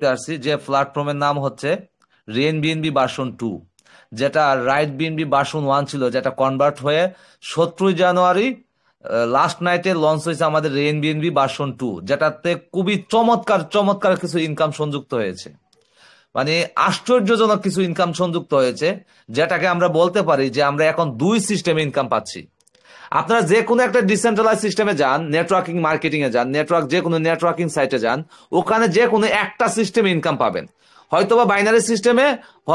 আসছি যে প্ল্যাটফর্মের নাম হচ্ছে রেন বিএনবি ভার্সন 2, যেটা রাইট বিএনবি ভার্সন 1 ছিল, যেটা কনভার্ট হয়ে 17 জানুয়ারি লাস্ট নাইটে লঞ্চ হয়েছে আমাদের রেন বিএনবি ভার্সন 2, যেটাতে খুবই চমৎকার চমৎকার কিছু ইনকাম সংযুক্ত হয়েছে। মানে আশ্চর্যজনক কিছু ইনকাম সংযুক্ত হয়েছে, যেটাকে আমরা বলতে পারি যে আমরা এখন দুই সিস্টেমে ইনকাম পাচ্ছি। আপনারা যে কোনো একটা ডিসেন্ট্রালাইজ সিস্টেমে যান, নেটওয়ার্কিং মার্কেটিং এ যান, যে কোনো নেটওয়ার্কিং সাইটে যান, ওখানে যে কোনো একটা সিস্টেমে ইনকাম পাবেন। হয়তোবা বাইনারি সিস্টেমে,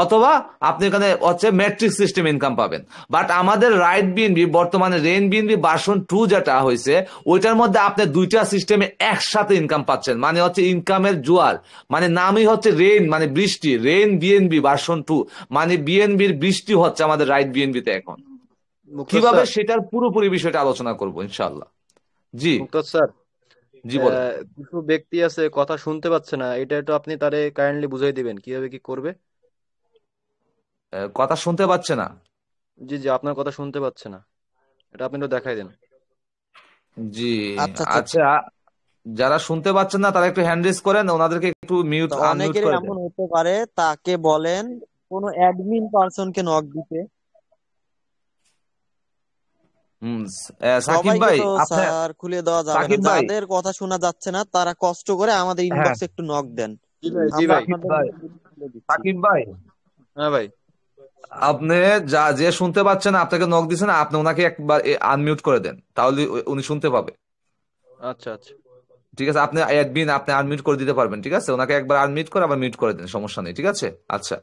অথবা আপনি এখানে হচ্ছে ম্যাট্রিক্স সিস্টেম ইনকাম পাবেন। বাট আমাদের রাইট বিএনবি বর্তমানে রেন বিএনবি ভার্সন 2 যেটা হয়েছে, ওইটার মধ্যে আপনি দুইটা সিস্টেমে একসাথে ইনকাম পাচ্ছেন। মানে হচ্ছে ইনকামের জোয়ার, মানে নামই হচ্ছে রেন, মানে বৃষ্টি, রেন বিএনবি ভার্সন 2, মানে বিএনবির বৃষ্টি হচ্ছে আমাদের রাইট বিএনবিতে এখন। মুক্তার কিভাবে স্যার। সেটার পুরোপুরি বিষয়টা আলোচনা করব ইনশাআল্লাহ। জি। মুক্তার স্যার, জি বলেন। কিছু ব্যক্তি আছে কথা শুনতে পাচ্ছে না, এটা একটু আপনি তারে কাইন্ডলি বুঝাই দিবেন কিভাবে কি করবে। কথা শুনতে পাচ্ছে না? জি জি, আপনার কথা শুনতে পাচ্ছে না, এটা আপনি একটু দেখাই দেন। জি। আচ্ছা আচ্ছা। আচ্ছা, যারা শুনতে পাচ্ছেন না তারা একটু হ্যান্ড রেজ করেন, ওনাদেরকে একটু মিউট তো আনমিউট অনেকেরই করে দেন। এমন হতে পারে, তাকে বলেন কোনো অ্যাডমিন পারসনকে নক দিতে। হুম। সাকিব সবাইকে ভাই, তো আপনি, স্যার খুলে দেওয়া যাবে না, সাকিব ভাই, যাদের কথা শোনা যাচ্ছে না তারা কষ্ট করে আমাদের হ্যাঁ, ইনবক্সে একটু নক দেন, জি ভাই, জি আমরা ভাই। সাকিব আপনাদের ভাই, নক খুলে দিচ্ছি। সাকিব ভাই, হ্যাঁ ভাই। আপনি যে শুনতে পাচ্ছেন, আপনাকে নক দিছেন, আপনি ওনাকে একবার আনমিউট করে দেন, তাহলে উনি শুনতে পাবে। আচ্ছা আচ্ছা। ঠিক আছে, আপনি অ্যাডমিন, আপনি আনমিউট করে দিতে পারবেন। ঠিক আছে, ওনাকে একবার আনমিউট করে আবার মিউট করে দেন, সমস্যা নেই। ঠিক আছে। আচ্ছা।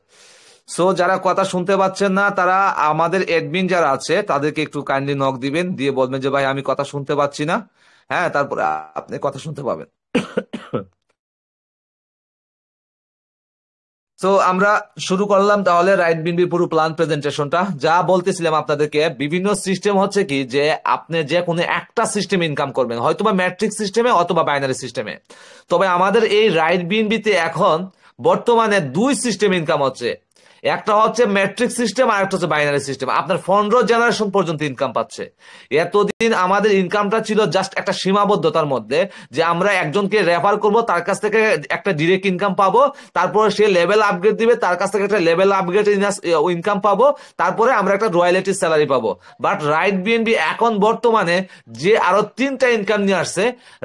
সো যারা কথা শুনতে পাচ্ছেন না, তারা আমাদের অ্যাডমিন যারা আছে তাদেরকে একটু কাইন্ডলি নক দিবেন, দিয়ে বলবেন যে ভাই আমি কথা শুনতে পাচ্ছি না। হ্যাঁ, তারপরে আপনি কথা শুনতে পাবেন। তো আমরা শুরু করলাম তাহলে রাইট বিনবি পুরো প্ল্যান প্রেজেন্টেশনটা। যা বলতেছিলাম আপনাদেরকে, বিভিন্ন সিস্টেম হচ্ছে কি যে আপনি যে কোনো একটা সিস্টেম ইনকাম করবেন, হয়তোবা ম্যাট্রিক্স সিস্টেমে অথবা বাইনারি সিস্টেমে। তবে আমাদের এই রাইট বিনবিতে এখন বর্তমানে দুই সিস্টেম ইনকাম হচ্ছে। একটা হচ্ছে ম্যাট্রিক্স সিস্টেম, আর একটা হচ্ছে বাইনারি সিস্টেম। আপনার 15 জেনারেশন পর্যন্ত ইনকাম পাচ্ছে। এতদিন আমাদের ইনকামটা ছিল জাস্ট একটা সীমাবদ্ধতার মধ্যে, যে আমরা একজনকে রেফার করব, তার কাছ থেকে একটা ডিরেক্ট ইনকাম পাবো, তারপরে সে লেভেল আপগ্রেড দিবে, তার কাছ থেকে একটা লেভেল আপগ্রেড ইনকাম পাবো, তারপরে আমরা একটা রয়্যালিটি স্যালারি পাবো। বাট রাইট বিএনবি এখন বর্তমানে যে আরো তিনটা ইনকাম নিয়ে আসছে,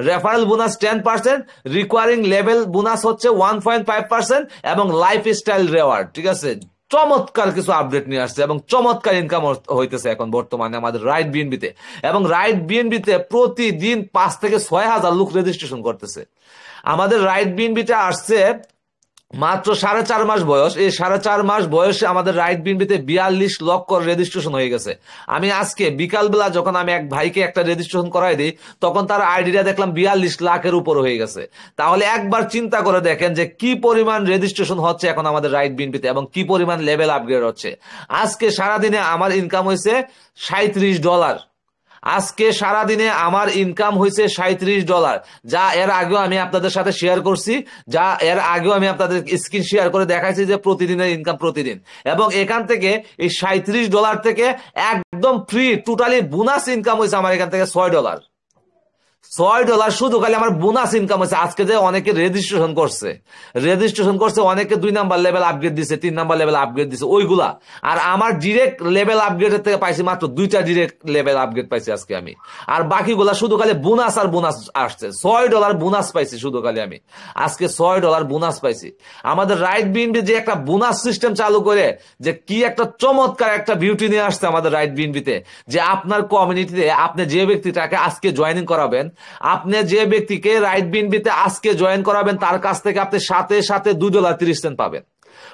referral bonus 10%, recurring level bonus হচ্ছে 1.5%, এবং লাইফ স্টাইল রেওয়ার্ড। ঠিক আছে, চমৎকার কিছু আপডেট নিয়ে আসছে এবং চমৎকার ইনকাম হইতেছে এখন বর্তমানে আমাদের রাইট বিএনবিতে। এবং রাইট বিএনবিতে প্রতিদিন 5 থেকে 6 হাজার লোক রেজিস্ট্রেশন করতেছে। আমাদের রাইট বিএনবিতে আসছে মাত্র 4.5 মাস বয়স। এই 4.5 মাস বয়সে আমাদের রাইট বিনবিতে 42 লক্ষ রেজিস্ট্রেশন হয়ে গেছে। আমি আজকে বিকালবেলা যখন আমি এক ভাইকে একটা রেজিস্ট্রেশন করাই দিই, তখন তার আইডিটা দেখলাম 42 লাখের উপর হয়ে গেছে। তাহলে একবার চিন্তা করে দেখেন যে কি পরিমাণ রেজিস্ট্রেশন হচ্ছে এখন আমাদের রাইট বিনবিতে, এবং কি পরিমাণ লেভেল আপগ্রেড হচ্ছে। আজকে সারাদিনে আমার ইনকাম হয়েছে $37। আজকে সারাদিনে আমার ইনকাম হয়েছে $37, যা এর আগেও আমি আপনাদের সাথে শেয়ার করছি, যা এর আগেও আমি আপনাদের স্ক্রিন শেয়ার করে দেখাইছি যে প্রতিদিনের ইনকাম প্রতিদিন। এবং এখান থেকে এই $37 থেকে একদম ফ্রি টোটালি বোনাস ইনকাম হয়েছে আমার এখান থেকে $6। $6 শুধু খালি আমার বোনাস ইনকাম হয়েছে। আজকে যে অনেকে রেজিস্ট্রেশন করছে অনেকে 2 নাম্বার লেভেল আপগ্রেড দিছে, 3 নাম্বার লেভেল আপগ্রেড দিছে, ওইগুলা। আর আমার ডিরেক্ট লেভেল আপগ্রেডের থেকে পাইছি মাত্র 2টা ডিরেক্ট লেভেল আপগ্রেড পাইছি আজকে আমি। আর বাকিগুলা শুধু খালি বোনাস আর বোনাস আসছে। $6 বোনাস পাইছি শুধু খালি আমি আজকে, $6 বোনাস পাইছি। আমাদের রাইট বিএনবি যে একটা বোনাস সিস্টেম চালু করে, যে কি একটা চমৎকার একটা বিউটি নিয়ে আসছে আমাদের রাইট বিএনবিতে, যে আপনার কমিউনিটিতে আপনি যে ব্যক্তিটাকে আজকে জয়েনিং করাবেন, আপনি যে ব্যক্তিকে রাইট বিনবিতে আজকে জয়েন করাবেন, তার কাছ থেকে আপনি সাথে সাথে $2.30 পাবেন।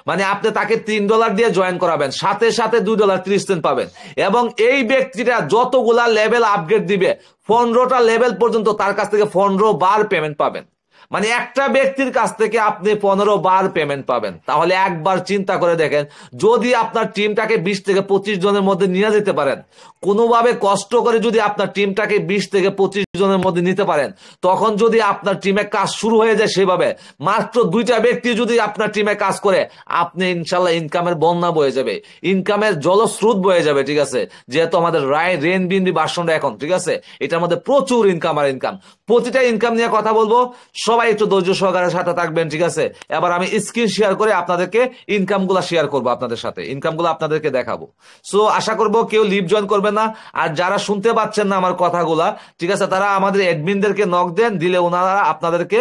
মানে আপনি তাকে $3 দিয়ে জয়েন করাবেন, সাথে সাথে $2.30 পাবেন। এবং এই ব্যক্তিটা যতগুলা লেভেল আপগ্রেড দিবে, 15টা লেভেল পর্যন্ত তার কাছ থেকে 15 বার পেমেন্ট পাবেন। মানে একটা ব্যক্তির কাছ থেকে আপনি 15 বার পেমেন্ট পাবেন। তাহলে একবার চিন্তা করে দেখেন, যদি আপনার টিমটাকে 20 থেকে 25 জনের মধ্যে নিয়ে যেতে পারেন, কোনোভাবে কষ্ট করে যদি আপনার টিমটাকে 20 থেকে 25 জনের মধ্যে নিতে পারেন, তখন যদি আপনার টিমে কাজ শুরু হয়ে যায় সেভাবে, মাত্র 2টা ব্যক্তি যদি আপনার টিমে কাজ করে, আপনি ইনশাল্লাহ ইনকামের বন্যা বয়ে যাবে, ইনকামের জলস্রোত বয়ে যাবে। ঠিক আছে, যেহেতু আমাদের রেন বিনবি ভার্সনটা এখন, ঠিক আছে, এটার মধ্যে প্রচুর ইনকাম আর ইনকাম। প্রতিটা ইনকাম নিয়ে কথা বলবো। সবাই সবাই একটু ধৈর্য সহকারে সাথে থাকবেন, ঠিক আছে? এবার আমি স্ক্রিন শেয়ার করে আপনাদেরকে ইনকাম গুলা শেয়ার করবো, আপনাদের সাথে ইনকাম গুলো আপনাদেরকে দেখাবো। সো আশা করবো কেউ লিভ জয়েন করবেন না। আর যারা শুনতে পাচ্ছেন না আমার কথাগুলা, ঠিক আছে, তারা আমাদের অ্যাডমিনদেরকে নক দেন, দিলে ওনারা আপনাদেরকে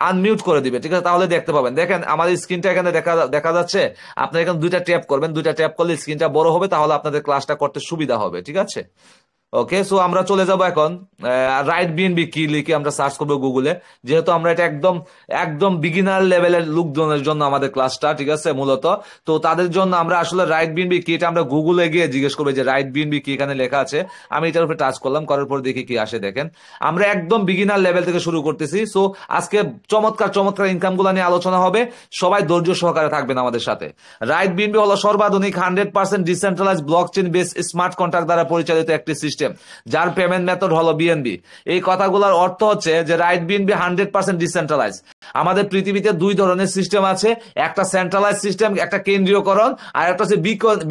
আনমিউট করে দিবে, ঠিক আছে? তাহলে দেখতে পাবেন। দেখেন আমার স্ক্রিনটা এখানে দেখা দেখা যাচ্ছে। আপনারা এখানে দুইটা ট্যাপ করবেন, দুইটা ট্যাপ করলে স্ক্রিনটা বড় হবে, তাহলে আপনাদের ক্লাসটা করতে সুবিধা হবে, ঠিক আছে? ওকে, সো আমরা চলে যাব এখন রাইট বিএনবি কি লিখে আমরা সার্চ করবো গুগলে, যেহেতু আমরা এটা একদম একদম বিগিনার লেভেলের লোকজনের জন্য আমাদের ক্লাসটা, ঠিক আছে, মূলত। তো তাদের জন্য আমরা আসলে রাইট বিএনবি কি, এটা আমরা গুগলে গিয়ে জিজ্ঞেস করবো যে রাইট বিএনবি কি এখানে লেখা আছে। আমি এটার উপরে টাচ করলাম, করার পর দেখি কি আসে। দেখেন আমরা একদম বিগিনার লেভেল থেকে শুরু করতেছি। সো আজকে চমৎকার চমৎকার ইনকাম গুলা নিয়ে আলোচনা হবে, সবাই ধৈর্য সহকারে থাকবেন আমাদের সাথে। রাইট বিএনবি হলো সর্বাধুনিক 100% decentralize blockchain base smart contract দ্বারা পরিচালিত একটি সিস্টেম, যার পেমেন্ট মেথড হলো বিএনবি। এই কথাগুলোর অর্থ হচ্ছে যে রাইট বিএনবি 100% ডিসেন্ট্রালাইজ। আমাদের পৃথিবীতে দুই ধরনের সিস্টেম আছে, একটা সেন্ট্রালাইজ সিস্টেম, একটা কেন্দ্রীয়করণ, আর একটা হচ্ছে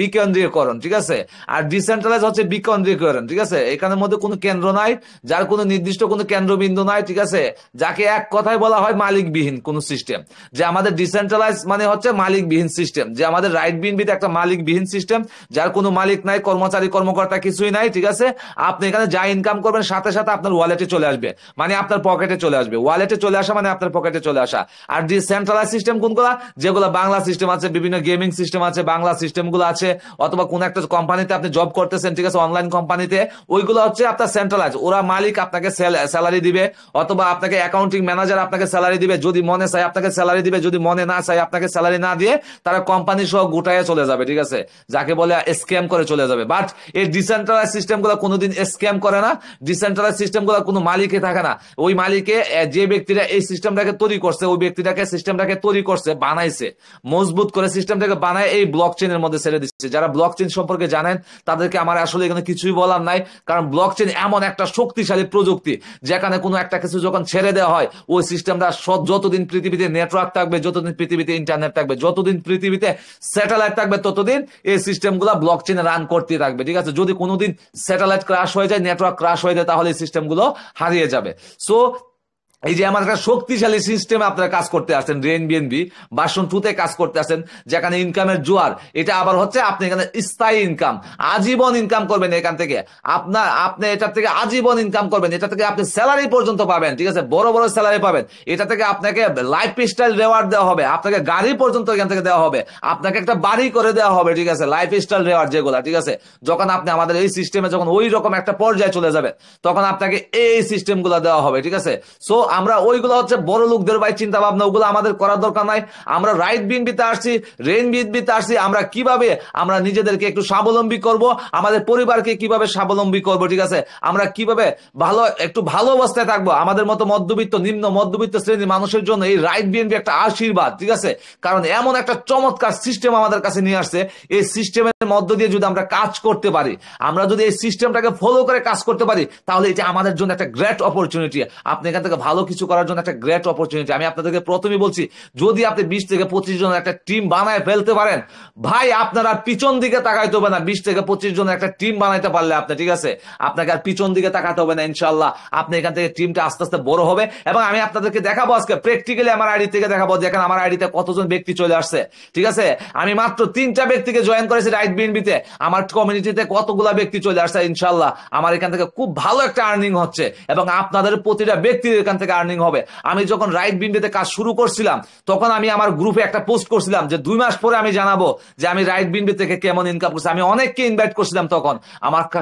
বিকেন্দ্রীয়করণ, ঠিক আছে? আর ডিসেন্ট্রালাইজ হচ্ছে বিকেন্দ্রীয়করণ, ঠিক আছে? এখানের মধ্যে কোনো কেন্দ্র নাই, যার কোনো নির্দিষ্ট কোনো কেন্দ্রবিন্দু নাই, ঠিক আছে? যাকে এক কথায় বলা হয় মালিকবিহীন কোন সিস্টেম। যে আমাদের ডিসেন্ট্রালাইজ মানে হচ্ছে মালিকবিহীন সিস্টেম, যে আমাদের রাইট বিএনবিতে একটা মালিকবিহীন সিস্টেম, যার কোনো মালিক নাই, কর্মচারী কর্মকর্তা কিছুই নাই, ঠিক আছে? আপনি এখানে যা ইনকাম করবেন সাথে সাথে আপনার ওয়ালেটে চলে আসবে, মানে আপনার পকেটে চলে আসবে। ওয়ালেটে চলে আসা মানে আপনার পকেটে চলে আসা। আর ডিসেন্ট্রালাইজ সিস্টেম কোনগুলা? যেগুলো বাংলা সিস্টেম আছে, বিভিন্ন গেমিং সিস্টেম আছে, বাংলা সিস্টেম গুলো আছে, অথবা কোন একটা কোম্পানিতে আপনি জব করতেছেন, ঠিক আছে, অনলাইন কোম্পানিতে, ওইগুলো হচ্ছে আপনার সেন্ট্রালাইজ। ওরা মালিক আপনাকে স্যালারি দিবে, অথবা আপনাকে অ্যাকাউন্টিং ম্যানেজার আপনাকে স্যালারি দিবে, যদি মনে চায় আপনাকে স্যালারি দিবে, যদি মনে না চায় আপনাকে স্যালারি না দিয়ে তারা কোম্পানি সহ গুটাইয়ে চলে যাবে, ঠিক আছে? যাকে বলে স্ক্যাম করে চলে যাবে। বাট এই ডিসেন্ট্রালাইজ সিস্টেম গুলো কোনোদিন স্ক্যাম করে না। ডিসেন্ট্রালাইজ সিস্টেম গুলো কোনো মালিকে থাকে না। ওই মালিকে যে ব্যক্তিরা এই সিস্টেমটাকে তৈরি করছে, ওই ব্যক্তিটাকে সিস্টেমটাকে তৈরি করছে, বানাইছে, মজবুত করে সিস্টেমটাকে বানায় এই ব্লক চেনের মধ্যে ছেড়ে দিচ্ছে। যারা ব্লক চেন সম্পর্কে জানেন তাদেরকে আমার আসলে এখানে কিছুই বলার নাই, কারণ ব্লক চেন এমন একটা শক্তিশালী প্রযুক্তি, যেখানে কোনো একটা কিছু যখন ছেড়ে দেওয়া হয়, ওই সিস্টেমটা যতদিন পৃথিবীতে নেটওয়ার্ক থাকবে, যতদিন পৃথিবীতে ইন্টারনেট থাকবে, যতদিন পৃথিবীতে স্যাটেলাইট থাকবে, ততদিন এই সিস্টেমগুলো ব্লক চেনে রান করতে থাকবে, ঠিক আছে? যদি কোনোদিন স্যাটেলাইট ক্রাশ হয়ে যায়, নেটওয়ার্ক ক্রাশ হয়ে যায়, তাহলে এই সিস্টেমগুলো হারিয়ে যাবে। সো এই যে আমার একটা শক্তিশালী সিস্টেমে আপনারা কাজ করতে আসছেন, রেন বিএনবি ভার্সন 2 তে কাজ করতে আসেন, যেখানে ইনকামের জোয়ার। এটা আবার হচ্ছে আপনি এখানে স্থায়ী ইনকাম, আজীবন ইনকাম করবেন এখান থেকে। আপনি এটা থেকে আজীবন ইনকাম করবেন, এটা থেকে আপনি স্যালারি পর্যন্ত পাবেন, ঠিক আছে? বড় বড় স্যালারি পাবেন। এটা থেকে আপনাকে লাইফ স্টাইল রেওয়ার্ড দেওয়া হবে, আপনাকে গাড়ি পর্যন্ত এখান থেকে দেওয়া হবে, আপনাকে একটা বাড়ি করে দেওয়া হবে, ঠিক আছে? লাইফ স্টাইল রেওয়ার্ড যেগুলা, ঠিক আছে? যখন আপনি আমাদের এই সিস্টেমে যখন ওই রকম একটা পর্যায়ে চলে যাবেন, তখন আপনাকে এই সিস্টেম গুলা দেওয়া হবে, ঠিক আছে? সো আমরা ওইগুলো হচ্ছে বড় লোকদের ভাই চিন্তা ভাবনা, ওগুলো আমাদের করার দরকার নাই। আমরা রাইট বিএনবিতে আসছি, রেন বিএনবিতে আসছি, আমরা কিভাবে আমরা নিজেদেরকে একটু স্বাবলম্বী করব, আমাদের পরিবারকে কিভাবে স্বাবলম্বী করব, ঠিক আছে? আমরা কিভাবে একটু ভালো অবস্থায় থাকবো। আমাদের মতো মধ্যবিত্ত, নিম্ন মধ্যবিত্ত শ্রেণীর মানুষের জন্য এই রাইট বিএনবি একটা আশীর্বাদ, ঠিক আছে? কারণ এমন একটা চমৎকার সিস্টেম আমাদের কাছে নিয়ে আসছে। এই সিস্টেমের মধ্য দিয়ে যদি আমরা কাজ করতে পারি, আমরা যদি এই সিস্টেমটাকে ফলো করে কাজ করতে পারি, তাহলে এটা আমাদের জন্য একটা গ্রেট অপরচুনিটি। আপনি এখান থেকে ভালো কিছু করার জন্য একটা গ্রেট অপরচুনিটি। আমি আপনাদেরকে প্রথমেই বলছি, যদি আপনি 20 থেকে 25 জনের একটা টিম বানায় ফেলতে পারেন, ভাই আপনারা পিছন দিকে তাকাইতে হবে না। 20 থেকে 25 জনের একটা টিম বানাইতে পারলে আপনি, ঠিক আছে, আপনাকে আর পিছন দিকে তাকাতে হবে না। ইনশাআল্লাহ আপনি এখান থেকে টিমটা আস্তে আস্তে বড় হবে। এবং আমি আপনাদেরকে দেখাবো আজকে প্র্যাকটিক্যালি আমার আইডি থেকে দেখাবো, দেখেন আমার আইডিতে কতজন ব্যক্তি চলে আসছে, ঠিক আছে? আমি মাত্র 3টা ব্যক্তিকে জয়েন করেছি রাইট বিএনবিতে, আমার কমিউনিটিতে কতগুলা ব্যক্তি চলে আসছে। ইনশাআল্লাহ আমার এখান থেকে খুব ভালো একটা আর্নিং হচ্ছে, এবং আপনাদের প্রতিটা ব্যক্তির এখান থেকে আর্নিং হবে। আমি যখন রাইট বিএনবিতে কাজ শুরু করছিলাম, তখন আমি আমার গ্রুপে একটা পোস্ট করছিলাম যে 2 মাস পরে আমি জানাবো যে আমি রাইট বিএনবি থেকে কেমন ইনকাম করছি। আমি অনেককে ইনভাইট করছিলাম, তখন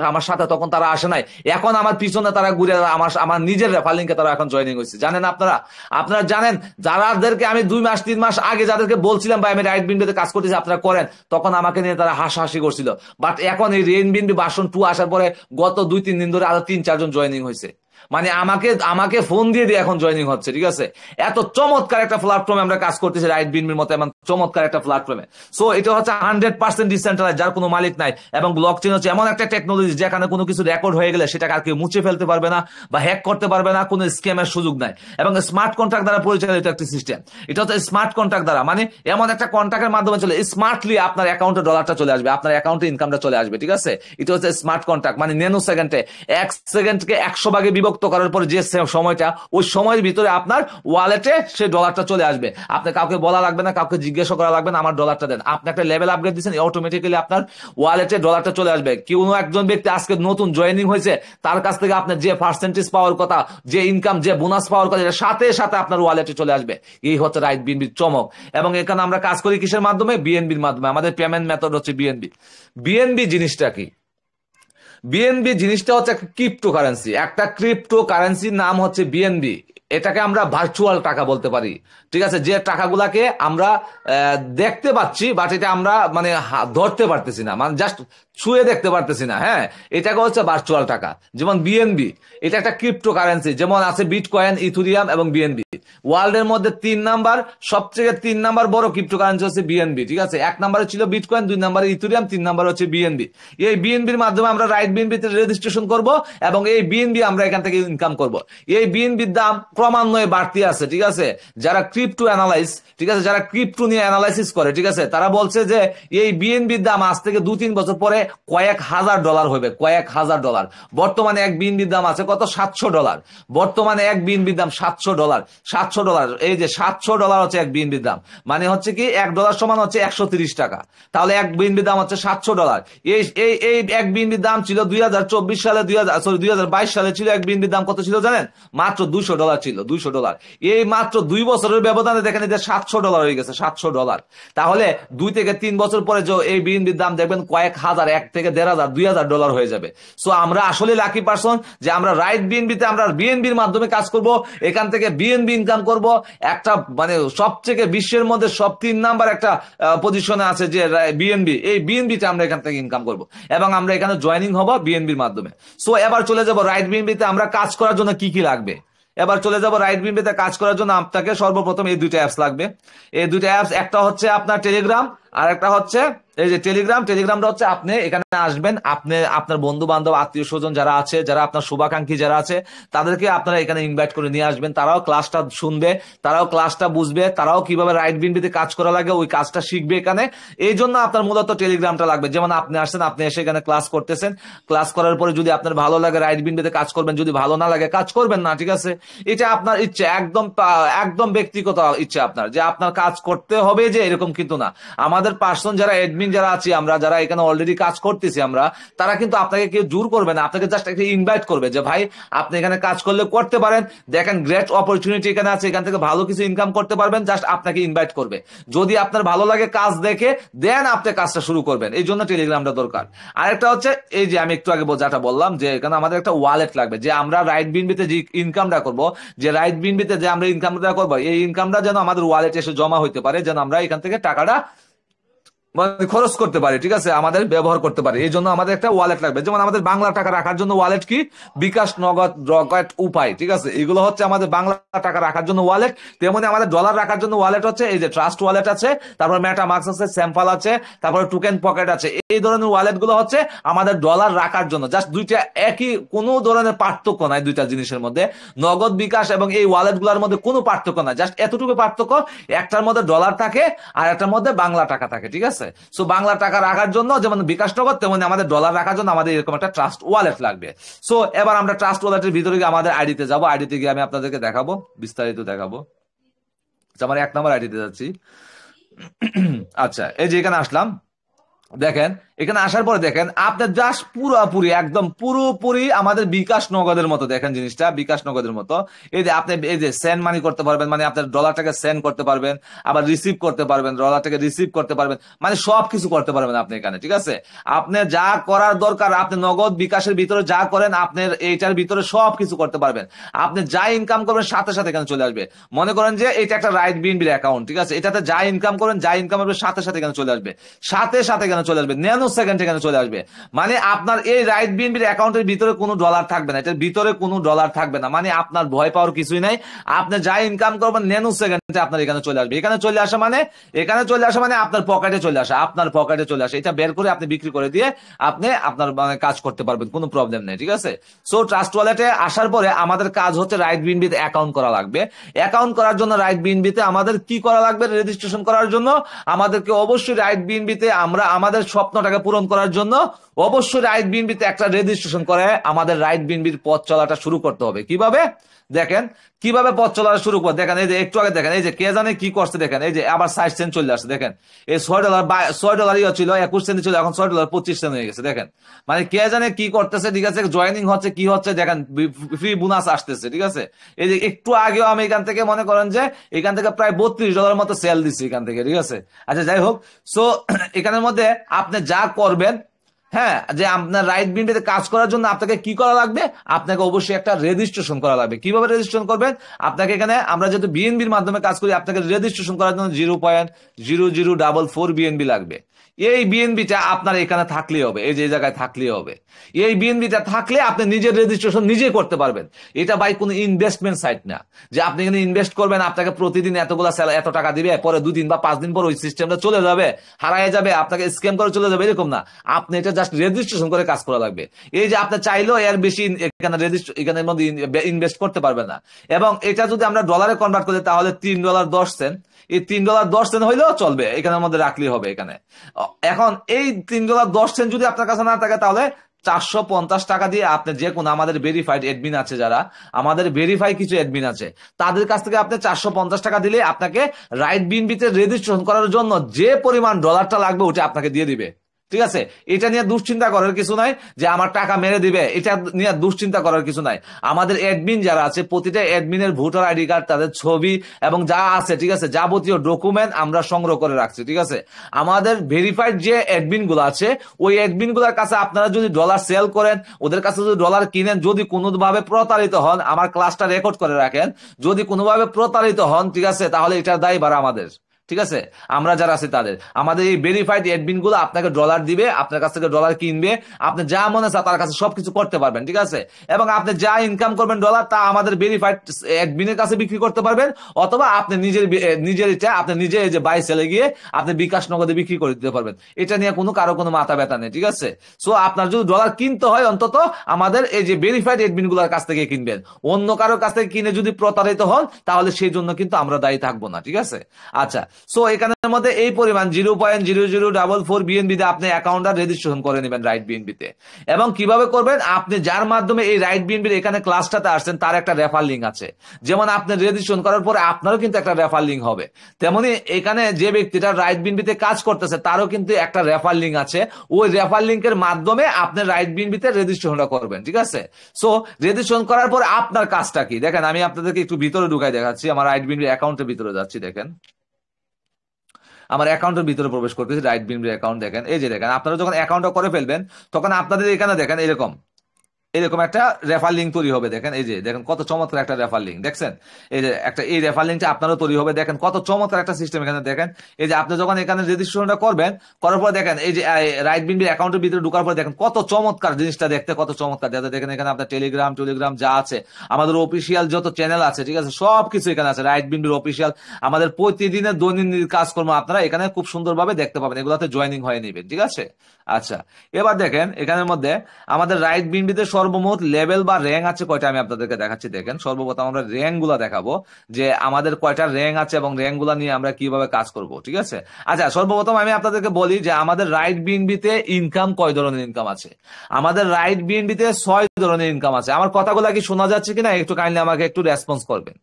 আমার সাথে তখন তারা আসে নাই। এখন আমার পিছনে তারা ঘুরে আমার নিজের রেফারিংকে তারা এখন জয়েনিং হয়েছে। জানেন আপনারা জানেন, যাদেরকে আমি 2 মাস 3 মাস আগে যাদেরকে বলছিলাম ভাই আমি রাইট বিএনবিতে কাজ করতেছি আপনারা করেন, তখন আমাকে নিয়ে তারা হাসাহাসি করছিল। বাট এখন এই রেন বিএনবি ভার্সন 2 আসার পরে গত 2-3 দিন ধরে আরো 3-4 জন জয়েনিং হয়েছে। মানে আমাকে ফোন দিয়ে এখন জয়েনিং হচ্ছে, ঠিক আছে? এত চমৎকার একটা প্ল্যাটফর্মে আমরা কাজ করতেছি, রাইট বিএনবির মতো এমন চমৎকার একটা প্ল্যাটফর্মে। সো এটা হচ্ছে 100% ডিসেন্ট্রালাইজ, যার কোনো মালিক নাই। এবং ব্লকচেন হচ্ছে এমন একটা টেকনোলজি যেখানে কোনো কিছু রেকর্ড হয়ে গেলে সেটাকে আর কেউ মুছে ফেলতে পারবে না বা হ্যাক করতে পারবে না, কোনো স্ক্যামের সুযোগ নাই। এবং স্মার্ট কন্ট্রাক্ট দ্বারা পরিচালিত একটি সিস্টেম। এটা হচ্ছে স্মার্ট কন্ট্রাক্ট দ্বারা, মানে এমন একটা কন্ট্রাক্টের মাধ্যমে চলে স্মার্টলি আপনার অ্যাকাউন্টে ডলারটা চলে আসবে, আপনার অ্যাকাউন্টে ইনকামটা চলে আসবে, ঠিক আছে? এটা হচ্ছে স্মার্ট কন্ট্রাক্ট, মানে ন্যানো সেকেন্ডে 1 সেকেন্ডকে 100 ভাগে বিভক্ত বিরক্ত করার পরে যে সময়টা, ওই সময়ের ভিতরে আপনার ওয়ালেটে সেই ডলারটা চলে আসবে। আপনি কাউকে বলা লাগবে না, কাউকে জিজ্ঞাসা করা লাগবে না আমার ডলারটা দেন। আপনি একটা লেভেল আপগ্রেড দিচ্ছেন, অটোমেটিক্যালি আপনার ওয়ালেটে ডলারটা চলে আসবে। কোনো একজন ব্যক্তি আজকে নতুন জয়েনিং হয়েছে, তার কাছ থেকে আপনার যে পার্সেন্টেজ পাওয়ার কথা, যে ইনকাম, যে বোনাস পাওয়ার কথা, এটা সাথে সাথে আপনার ওয়ালেটে চলে আসবে। এই হচ্ছে রাইট বিএনবির চমক। এবং এখানে আমরা কাজ করি কিসের মাধ্যমে? বিএনবির মাধ্যমে। আমাদের পেমেন্ট মেথড হচ্ছে বিএনবি। বিএনবি জিনিসটা কি? বিএনবি জিনিসটা হচ্ছে একটা ক্রিপ্টো কারেন্সি। একটা ক্রিপ্টো কারেন্সির নাম হচ্ছে বিএনবি। এটাকে আমরা ভার্চুয়াল টাকা বলতে পারি। ঠিক আছে, যে টাকাগুলাকে আমরা দেখতে পাচ্ছি, বাট এটা আমরা মানে ধরতে পারতেছি না, মানে জাস্ট ছুঁয়ে দেখতে পারতেছি না। হ্যাঁ, এটাকে হচ্ছে ভার্চুয়াল টাকা। যেমন বিএনবি, এটা একটা ক্রিপ্টো কারেন্সি। যেমন আছে বিটকয়েন, ইথুরিয়াম এবং বিএনবি। ওয়ার্ল্ডের মধ্যে 3 নাম্বার, সবচেয়ে 3 নাম্বার বড় ক্রিপ্টো কারেন্সি হচ্ছে বিএনবি। ঠিক আছে, 1 নম্বরে ছিল বিটকয়েন, 2 নম্বরে ইথুরিয়াম, 3 নম্বরে হচ্ছে বিএনবি। এই বিএনবির মাধ্যমে আমরা রাইট বিএনবিতে রেজিস্ট্রেশন করব এবং এই বিএনবি আমরা এখান থেকে ইনকাম করব। এই বিএনবির দাম ক্রমান্বয়ে বাড়তি আছে। ঠিক আছে, যারা ক্রিপ্টো অ্যানালাইজ, ঠিক আছে, যারা ক্রিপ্টো নিয়ে অ্যানালাইসিস করে, ঠিক আছে, তারা বলছে যে এই বিএনবির দাম আজ থেকে 2-3 বছর পরে কয়েক হাজার ডলার হবে, কয়েক হাজার ডলার। বর্তমানে এক বিএনবির দাম আছে কত? $700। বর্তমানে এক বিএনবির দাম $700। $700, এই যে $700 হচ্ছে এক বিএনবির দাম। মানে হচ্ছে কি $1 সমান হচ্ছে 130 টাকা। তাহলে এক বিএনবির দাম হচ্ছে $700। এই এই এই এক বিএনবির দাম ছিল 2024 সালে, 2022 সালে ছিল এক বিএনবির দাম কত ছিল জানেন? মাত্র $200 ছিল, $200। এই মাত্র 2 বছরের ব্যবধানে দেখেন এটা $700 হয়ে গেছে, $700। তাহলে 2 থেকে 3 বছর পরে যে এই বিএনবির দাম দেখবেন কয়েক হাজার, 1 থেকে $1,500, $2,000 হয়ে যাবে। সো আমরা আসলে লাকি পারসন যে আমরা রাইট বিএনবিতে, আমরা বিএনবির মাধ্যমে কাজ করব, এখান থেকে বিএনবি ইনকাম করব। একটা মানে সবথেকে বিশ্বের মধ্যে সব 3 নাম্বার একটা পজিশনে আছে যে বিএনবি। এই বিএনবিটা আমরা এখান থেকে ইনকাম করব এবং আমরা এখানে জয়েনিং হব বিএনবির মাধ্যমে। সো এবার চলে যাব রাইট বিএনবিতে আমরা কাজ করার জন্য কি কি লাগবে। এবার চলে যাব রাইট বিএনবিতে কাজ করার জন্য আপনাকে সর্বপ্রথম এই 2টা অ্যাপস লাগবে। এই 2টা অ্যাপস, একটা হচ্ছে আপনার টেলিগ্রাম, আর একটা হচ্ছে এই যে টেলিগ্রাম। টেলিগ্রামটা হচ্ছে আপনি এখানে আসবেন, আপনি আপনার বন্ধু বান্ধব, আত্মীয় স্বজন যারা আছে, যারা আপনার শুভাকাঙ্ক্ষী যারা আছে, তাদেরকে আপনারা এখানে ইনভাইট করে নিয়ে আসবেন। তারাও ক্লাসটা শুনবে, তারাও ক্লাসটা বুঝবে, তারাও কিভাবে রাইট বিএনবিতে কাজ করা লাগে ওই কাজটা শিখবে এখানে। এই জন্য আপনার মূলত টেলিগ্রামটা লাগবে। যেমন আপনি আসছেন, আপনি এসে এখানে ক্লাস করতেছেন, ক্লাস করার পরে যদি আপনার ভালো লাগে রাইট বিএনবিতে কাজ করবেন, যদি ভালো না লাগে কাজ করবেন না। ঠিক আছে, এটা আপনার ইচ্ছা, একদম একদম ব্যক্তিগত ইচ্ছা আপনার, যে আপনার কাজ করতে হবে যে এরকম কিন্তু না। আমাদের পার্সন যারা অ্যাডমিন যারা আছি, আমরা যারা এখানে অলরেডি কাজ করতেছি, আমরা তারা কিন্তু আপনাকে কেউ জোর করবে না, আপনাকে জাস্ট একটা ইনভাইট করবে যে ভাই আপনি এখানে কাজ করলে করতে পারেন, দেখেন গ্রেট অপরচুনিটি এখানে আছে, এখান থেকে ভালো কিছু ইনকাম করতে পারবেন, জাস্ট আপনাকে ইনভাইট করবে। যদি আপনার ভালো লাগে কাজ দেখে দেন আপনি কাজটা শুরু করবেন। এই জন্য টেলিগ্রামটা দরকার। আরেকটা হচ্ছে এই যে আমি একটু আগে যেটা বললাম, যে এখানে আমাদের একটা ওয়ালেট লাগবে, যে আমরা রাইট বিএনবিতে যে ইনকামটা করব, যে রাইট বিএনবিতে যে আমরা ইনকামটা করবো, এই ইনকামটা যেন আমাদের ওয়ালেটে এসে জমা হইতে পারে, যেন আমরা এখান থেকে টাকাটা মানে খরচ করতে পারি। ঠিক আছে, আমাদের ব্যবহার করতে পারি। এই জন্য আমাদের একটা ওয়ালেট লাগবে। যেমন আমাদের বাংলা টাকা রাখার জন্য ওয়ালেট কি? বিকাশ, নগদ, রকেট, উপায়। ঠিক আছে, এগুলো হচ্ছে আমাদের বাংলা টাকা রাখার জন্য ওয়ালেট। তেমনি আমাদের ডলার রাখার জন্য ওয়ালেট হচ্ছে এই যে ট্রাস্ট ওয়ালেট আছে, তারপর মেটামাক্স আছে, স্যাম্পল আছে, তারপর টোকেন পকেট আছে। এই ধরনের ওয়ালেট গুলো হচ্ছে আমাদের ডলার রাখার জন্য। জাস্ট দুইটা একই, কোনো ধরনের পার্থক্য নাই দুইটা জিনিসের মধ্যে। নগদ, বিকাশ এবং এই ওয়ালেট গুলোর মধ্যে কোনো পার্থক্য নাই, জাস্ট এতটুকু পার্থক্য, একটার মধ্যে ডলার থাকে আর একটার মধ্যে বাংলা টাকা থাকে। ঠিক আছে, সো বাংলা টাকা রাখার জন্য যেমন বিকাশ নগদ, তেমনি আমাদের ডলার রাখার জন্য আমাদের এরকম একটা ট্রাস্ট ওয়ালেট লাগবে। সো এবার আমরা ট্রাস্ট ওয়ালেটের ভিতরে গিয়ে আমাদের আইডিতে যাবো। আইডিতে গিয়ে আমি আপনাদেরকে দেখাবো, বিস্তারিত দেখাবো। আমার 1 নম্বর আইডিতে যাচ্ছি। আচ্ছা, এই যে এখানে আসলাম, দেখেন এখানে আসার পরে দেখেন আপনার জাস্ট পুরোপুরি একদম পুরোপুরি আমাদের বিকাশ নগদের মতো। দেখেন জিনিসটা বিকাশ নগদের মতো। এই যে আপনি এই যে সেন্ড মানি করতে পারবেন, মানে আপনার ডলারটাকে সেন্ড করতে পারবেন, আবার রিসিভ করতে পারবেন, ডলারটাকে রিসিভ করতে পারবেন, মানে সবকিছু করতে পারবেন আপনি এখানে। ঠিক আছে, আপনি যা করার দরকার, আপনি নগদ বিকাশের ভিতরে যা করেন, আপনার এইটার ভিতরে সবকিছু করতে পারবেন। আপনি যা ইনকাম করবেন সাথে সাথে এখানে চলে আসবে। মনে করেন যে এটা একটা রাইট বিএনবির অ্যাকাউন্ট। ঠিক আছে, এটাতে যা ইনকাম করেন, যা ইনকাম হবে সাথে সাথে এখানে চলে আসবে, সাথে সাথে এখানে চলে আসবে, ন্যানো সেকেন্ড এখানে চলে আসবে। মানে আপনার এই রাইট বিএনবির অ্যাকাউন্টের ভিতরে কোনো ডলার থাকবে না, এটার ভিতরে কোনো ডলার থাকবে না। মানে আপনার ভয় পাওয়ার কিছুই নাই। আপনি যা ইনকাম করবেন ন্যানো সেকেন্ডে আপনার এখানে চলে আসবে। এখানে চলে আসা মানে, এখানে চলে আসা মানে আপনার পকেটে চলে আসা, আপনার পকেটে চলে আসা। এটা বের করে আপনি বিক্রি করে দিয়ে আপনি আপনার মানে কাজ করতে পারবেন, কোনো প্রবলেম নেই। ঠিক আছে, সো ট্রাস্ট ওয়ালেটে আসার পরে আমাদের কাজ হচ্ছে রাইট বিএনবিতে অ্যাকাউন্ট করা লাগবে। অ্যাকাউন্ট করার জন্য রাইট বিএনবিতে আমাদের কি করা লাগবে? রেজিস্ট্রেশন করার জন্য আমাদেরকে অবশ্যই রাইট বিএনবিতে আমরা আমাদের স্বপ্নটাকে পূরণ করার জন্য অবশ্যই রাইট বিএনপিতে একটা রেজিস্ট্রেশন করে আমাদের রাইট বিএনপির পথ চলাটা শুরু করতে হবে। কিভাবে দেখেন, কিভাবে পথ চলাটা শুরু করে দেখেন, এই যে একটু আগে দেখেন, এই যে কে জানে কি করছে দেখেন, এই যে আবার 60 সেন্ট চলে আসছে দেখেন, এই $6 ছিল 21 সেন্ট ছিল, এখন $6.25 হয়ে গেছে দেখেন। মানে কে জানে কি করতেছে, ঠিক আছে, জয়েনিং হচ্ছে কি হচ্ছে দেখেন, ফ্রি বোনাস আসতেছে, ঠিক আছে। এই যে একটু আগেও আমি এখান থেকে মনে করেন যে এখান থেকে প্রায় $32 মতো সেল দিচ্ছি এখান থেকে, ঠিক আছে। আচ্ছা যাই হোক, সো এখানের মধ্যে আপনি যা করবেন, হ্যাঁ, যে আপনার রাইট বিনতে কাজ করার জন্য আপনাকে কি করা লাগবে, আপনাকে অবশ্যই একটা রেজিস্ট্রেশন করা লাগবে। কিভাবে রেজিস্ট্রেশন করবেন, আপনাকে এখানে আমরা যেহেতু বিএনবির মাধ্যমে কাজ করি, আপনাকে রেজিস্ট্রেশন করার জন্য 0.0044 বিএনবি লাগবে। এই বিএনবিটা আপনার এখানে থাকলেই হবে, এই যে এই জায়গায় থাকলেই হবে। এই বিএনবিটা থাকলে আপনি নিজের রেজিস্ট্রেশন নিজে করতে পারবেন। এটা ভাই কোনো ইনভেস্টমেন্ট সাইট না যে আপনি এখানে ইনভেস্ট করবেন, আপনাকে প্রতিদিন এত টাকা দিবে, পরে 2 দিন বা 5 দিন পর ওই সিস্টেমটা চলে যাবে, হারায় যাবে, আপনাকে স্ক্যাম করে চলে যাবে, এরকম না। আপনি এটা জাস্ট রেজিস্ট্রেশন করে কাজ করা লাগবে। এই যে আপনি চাইলেও এর বেশি এখানে এখানের মধ্যে ইনভেস্ট করতে পারবে না। এবং এটা যদি আমরা ডলারে কনভার্ট করি তাহলে $3.10, এই $3.10 হইলেও চলবে, এখানের মধ্যে রাখলেই হবে এখানে। এখন এই $3.10 যদি আপনার কাছে না থাকে তাহলে 450 টাকা দিয়ে আপনি যে কোনো আমাদের ভেরিফাইড অ্যাডমিন আছে, যারা আমাদের ভেরিফাই কিছু অ্যাডমিন আছে, তাদের কাছ থেকে আপনি 450 টাকা দিলে আপনাকে রাইট বিনবিতে রেজিস্ট্রেশন করার জন্য যে পরিমাণ ডলারটা লাগবে ওটা আপনাকে দিয়ে দিবে, ঠিক আছে। এটা নিয়ে দুশ্চিন্তা করার কিছু নাই যে আমার টাকা মেরে দিবে, এটা নিয়ে দুশ্চিন্তা করার কিছু নাই। আমাদের অ্যাডমিন যারা আছে, প্রতিটা অ্যাডমিনের ভোটার আইডি কার্ড, তাদের ছবি এবং যা আছে, ঠিক আছে, যাবতীয় ডকুমেন্ট আমরা সংগ্রহ করে রাখছি, ঠিক আছে। আমাদের ভেরিফাইড যে অ্যাডমিন গুলো আছে, ওই অ্যাডমিন গুলোর কাছে আপনারা যদি ডলার সেল করেন, ওদের কাছে যদি ডলার কিনেন, যদি কোনোভাবে প্রতারিত হন, আমার ক্লাসটা রেকর্ড করে রাখেন, যদি কোনোভাবে প্রতারিত হন, ঠিক আছে, তাহলে এটার দায়ভার আমাদের, ঠিক আছে। আমরা যারা আছি তাদের, আমাদের এই ভেরিফাইড অ্যাডমিন গুলো আপনাকে ডলার দিবে, আপনার কাছ থেকে ডলার কিনবে, আপনি যা মনে চায় তার কাছে সবকিছু করতে পারবেন, ঠিক আছে। এবং আপনি যা ইনকাম করবেন ডলার, তা আমাদের ভেরিফাইড অ্যাডমিনের কাছে বিক্রি করতে পারবেন, অথবা আপনি নিজের ইচ্ছা আপনি নিজে এই যে বাই সেলে গিয়ে আপনি বিকাশ নগদে বিক্রি করে দিতে পারবেন। এটা নিয়ে কারো কোনো মাথা ব্যথা নেই, ঠিক আছে। সো আপনার যদি ডলার কিনতে হয়, অন্তত আমাদের এই যে ভেরিফাইড অ্যাডমিন গুলোর কাছ থেকে কিনবেন। অন্য কারোর কাছ থেকে কিনে যদি প্রতারিত হন, তাহলে সেই জন্য কিন্তু আমরা দায়ী থাকবো না, ঠিক আছে। আচ্ছা, সো এখানের মধ্যে এই পরিমাণ 0.0044 বিএনবি তে আপনি অ্যাকাউন্টটা রেজিস্ট্রেশন করে নেবেন রাইট বিএনবি তে। এবং কিভাবে করবেন, আপনি যার মাধ্যমে এই রাইট বিএনবির এখানে ক্লাসটাতে আসছেন তার একটা রেফার লিঙ্ক আছে। যেমন আপনি রেজিস্ট্রেশন করার পরে আপনারও কিন্তু একটা রেফার লিঙ্ক হবে, তেমনি এখানে যে ব্যক্তিটা রাইট বিএনবি তে কাজ করতেছে তারও কিন্তু একটা রেফার লিঙ্ক আছে। ওই রেফার লিঙ্কের মাধ্যমে আপনি রাইট বিএনবি তে রেজিস্ট্রেশনটা করবেন, ঠিক আছে। সো রেজিস্ট্রেশন করার পর আপনার কাজটা কি দেখেন, আমি আপনাদেরকে একটু ভিতরে ঢুকাই দেখাচ্ছি। আমার রাইট বিএনবি অ্যাকাউন্টের ভিতরে যাচ্ছি, দেখেন আমার অ্যাকাউন্টের ভিতরে প্রবেশ করতেছি, রাইট বিনবি অ্যাকাউন্ট দেখেন, এই যে দেখেন, আপনারা যখন অ্যাকাউন্টটা করে ফেলবেন তখন আপনাদের এখানে দেখেন এরকম এরকম একটা রেফার লিঙ্ক তৈরি হবে। দেখেন এই যে দেখেন কত চমৎকার একটা রেফার লিঙ্ক, দেখছেন এই যে একটা, এই রেফার লিঙ্কটা আপনারও তৈরি হবে। দেখেন কত চমৎকার একটা সিস্টেম এখানে দেখেন। এই যে আপনি যখন এখানে রেজিস্ট্রেশনটা করবেন, করার পর দেখেন এই যে রাইট বিনবি অ্যাকাউন্টের ভিতরে ঢোকার পর দেখেন কত চমৎকার জিনিসটা দেখতে, কত চমৎকার দেখেন। এখানে আপনার টেলিগ্রাম যা আছে, আমাদের অফিসিয়াল যত চ্যানেল আছে, ঠিক আছে, সবকিছু এখানে আছে। রাইট বিনবির অফিসিয়াল আমাদের প্রতিদিনের দৈনন্দিন কাজকর্ম আপনারা এখানে খুব সুন্দরভাবে দেখতে পাবেন, এগুলাতে জয়েনিং হয়ে নেবেন, ঠিক আছে। আচ্ছা, এবার দেখেন এখানের মধ্যে আমাদের রাইট বিনবিতে সর্বমোট লেভেল বা র্যাঙ্ক আছে কয়টা, আমি আপনাদেরকে দেখাচ্ছি। দেখেন সর্বপ্রথম আমরা র্যাঙ্ক গুলা দেখাবো, যে আমাদের কয়টা র্যাঙ্ক আছে এবং র্যাঙ্ক গুলা নিয়ে আমরা কিভাবে কাজ করব, ঠিক আছে। আচ্ছা, সর্বপ্রথম আমি আপনাদেরকে বলি যে আমাদের রাইট বিএনবিতে ইনকাম কয় ধরনের ইনকাম আছে। আমাদের রাইট বিএনবিতে 6 ধরনের ইনকাম আছে। আমার কথাগুলো কি শোনা যাচ্ছে কিনা, একটু কাইন্ডলি আমাকে একটু রেসপন্স করবেন।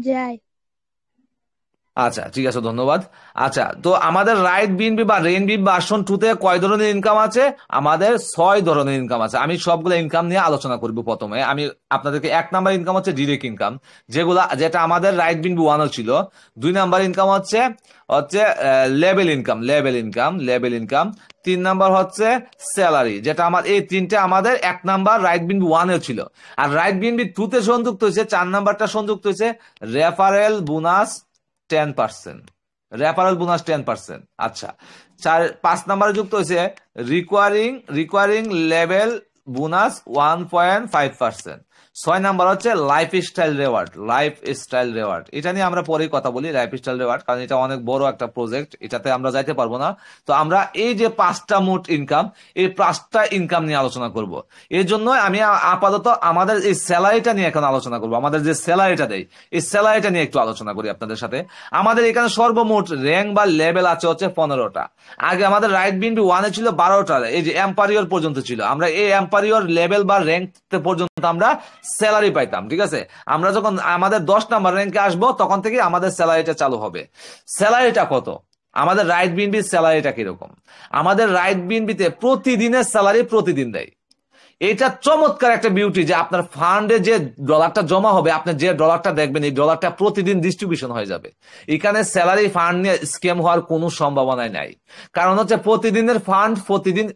যাই। আচ্ছা ঠিক আছে, ধন্যবাদ। আচ্ছা, তো আমাদের রাইট বিএনবি বা রেইনবি ভার্সন 2 তে কয় ধরনের ইনকাম আছে, আমাদের 6 ধরনের ইনকাম আছে। আমি সবগুলো ইনকাম নিয়ে আলোচনা করব। প্রথমে আমি আপনাদেরকে 1 নাম্বার ইনকাম হচ্ছে ডিরেক্ট ইনকাম, যেটা আমাদের রাইট বিএনবি 1 ছিল। 2 নাম্বার ইনকাম হচ্ছে হচ্ছে লেভেল ইনকাম। 3 নাম্বার হচ্ছে স্যালারি, যেটা এই তিনটে আমাদের 1 নাম্বার রাইট বিএনবি 1 এ ছিল। আর রাইট বিএনবি 2 তে সংযুক্ত হয়েছে 4 নাম্বারটা সংযুক্ত হয়েছে রেফারেল বোনাস 10%, রেফারেল বোনাস 10%। আচ্ছা, 5 নাম্বারে যুক্ত হয়েছে রিকোয়ারিং লেভেল বোনাস 1.5%। নাম্বার হচ্ছে life style reward. Life style reward এটা নিয়ে আমরা পরেই কথা বলি, লাইফ স্টাইল রেওয়ার্ড, কারণ এটা অনেক বড় একটা প্রজেক্ট, এটাতে আমরা যাইতে পারবো না। তো আমরা এই যে 5টা মোট ইনকাম, এই 5টা ইনকাম নিয়ে আলোচনা করব। এর জন্য আমি আপাতত আমাদের এই স্যালারিটা নিয়ে এখন আলোচনা করব। আমাদের যে স্যালারিটা দেয়, এই স্যালারিটা নিয়ে একটু আলোচনা করি আপনাদের সাথে। আমাদের এখানে সর্বমোট র্যাঙ্ক বা লেভেল আছে হচ্ছে 15টা। আগে আমাদের রাইট বিএনপি 1-এ ছিল 12টা, এই যে এম্পারিয়র পর্যন্ত ছিল। আমরা এই এম্পারিয়র লেভেল বা র্যাঙ্ক পর্যন্ত আমরা স্যালারি পাইতাম, ঠিক আছে। আমরা যখন আমাদের 10 নাম্বার র্যাঙ্কে আসবো তখন থেকে আমাদের স্যালারিটা চালু হবে। স্যালারিটা কত? আমাদের রাইট বিএনপির স্যালারিটা কিরকম? আমাদের রাইট বিএনপিতে প্রতিদিনের স্যালারি প্রতিদিন দেয়। এটা চমৎকার একটা বিউটি যে আপনার ফান্ডে যে ডলারটা জমা হবে, আপনি যে ডলারটা দেখবেন এই ডলারটা প্রতিদিন ডিস্ট্রিবিউশন হয়ে যাবে। এখানে স্যালারি ফান্ড নিয়ে স্ক্যাম হওয়ার কোনো সম্ভাবনাই নাই, কারণ হচ্ছে প্রতিদিনের ফান্ড প্রতিদিন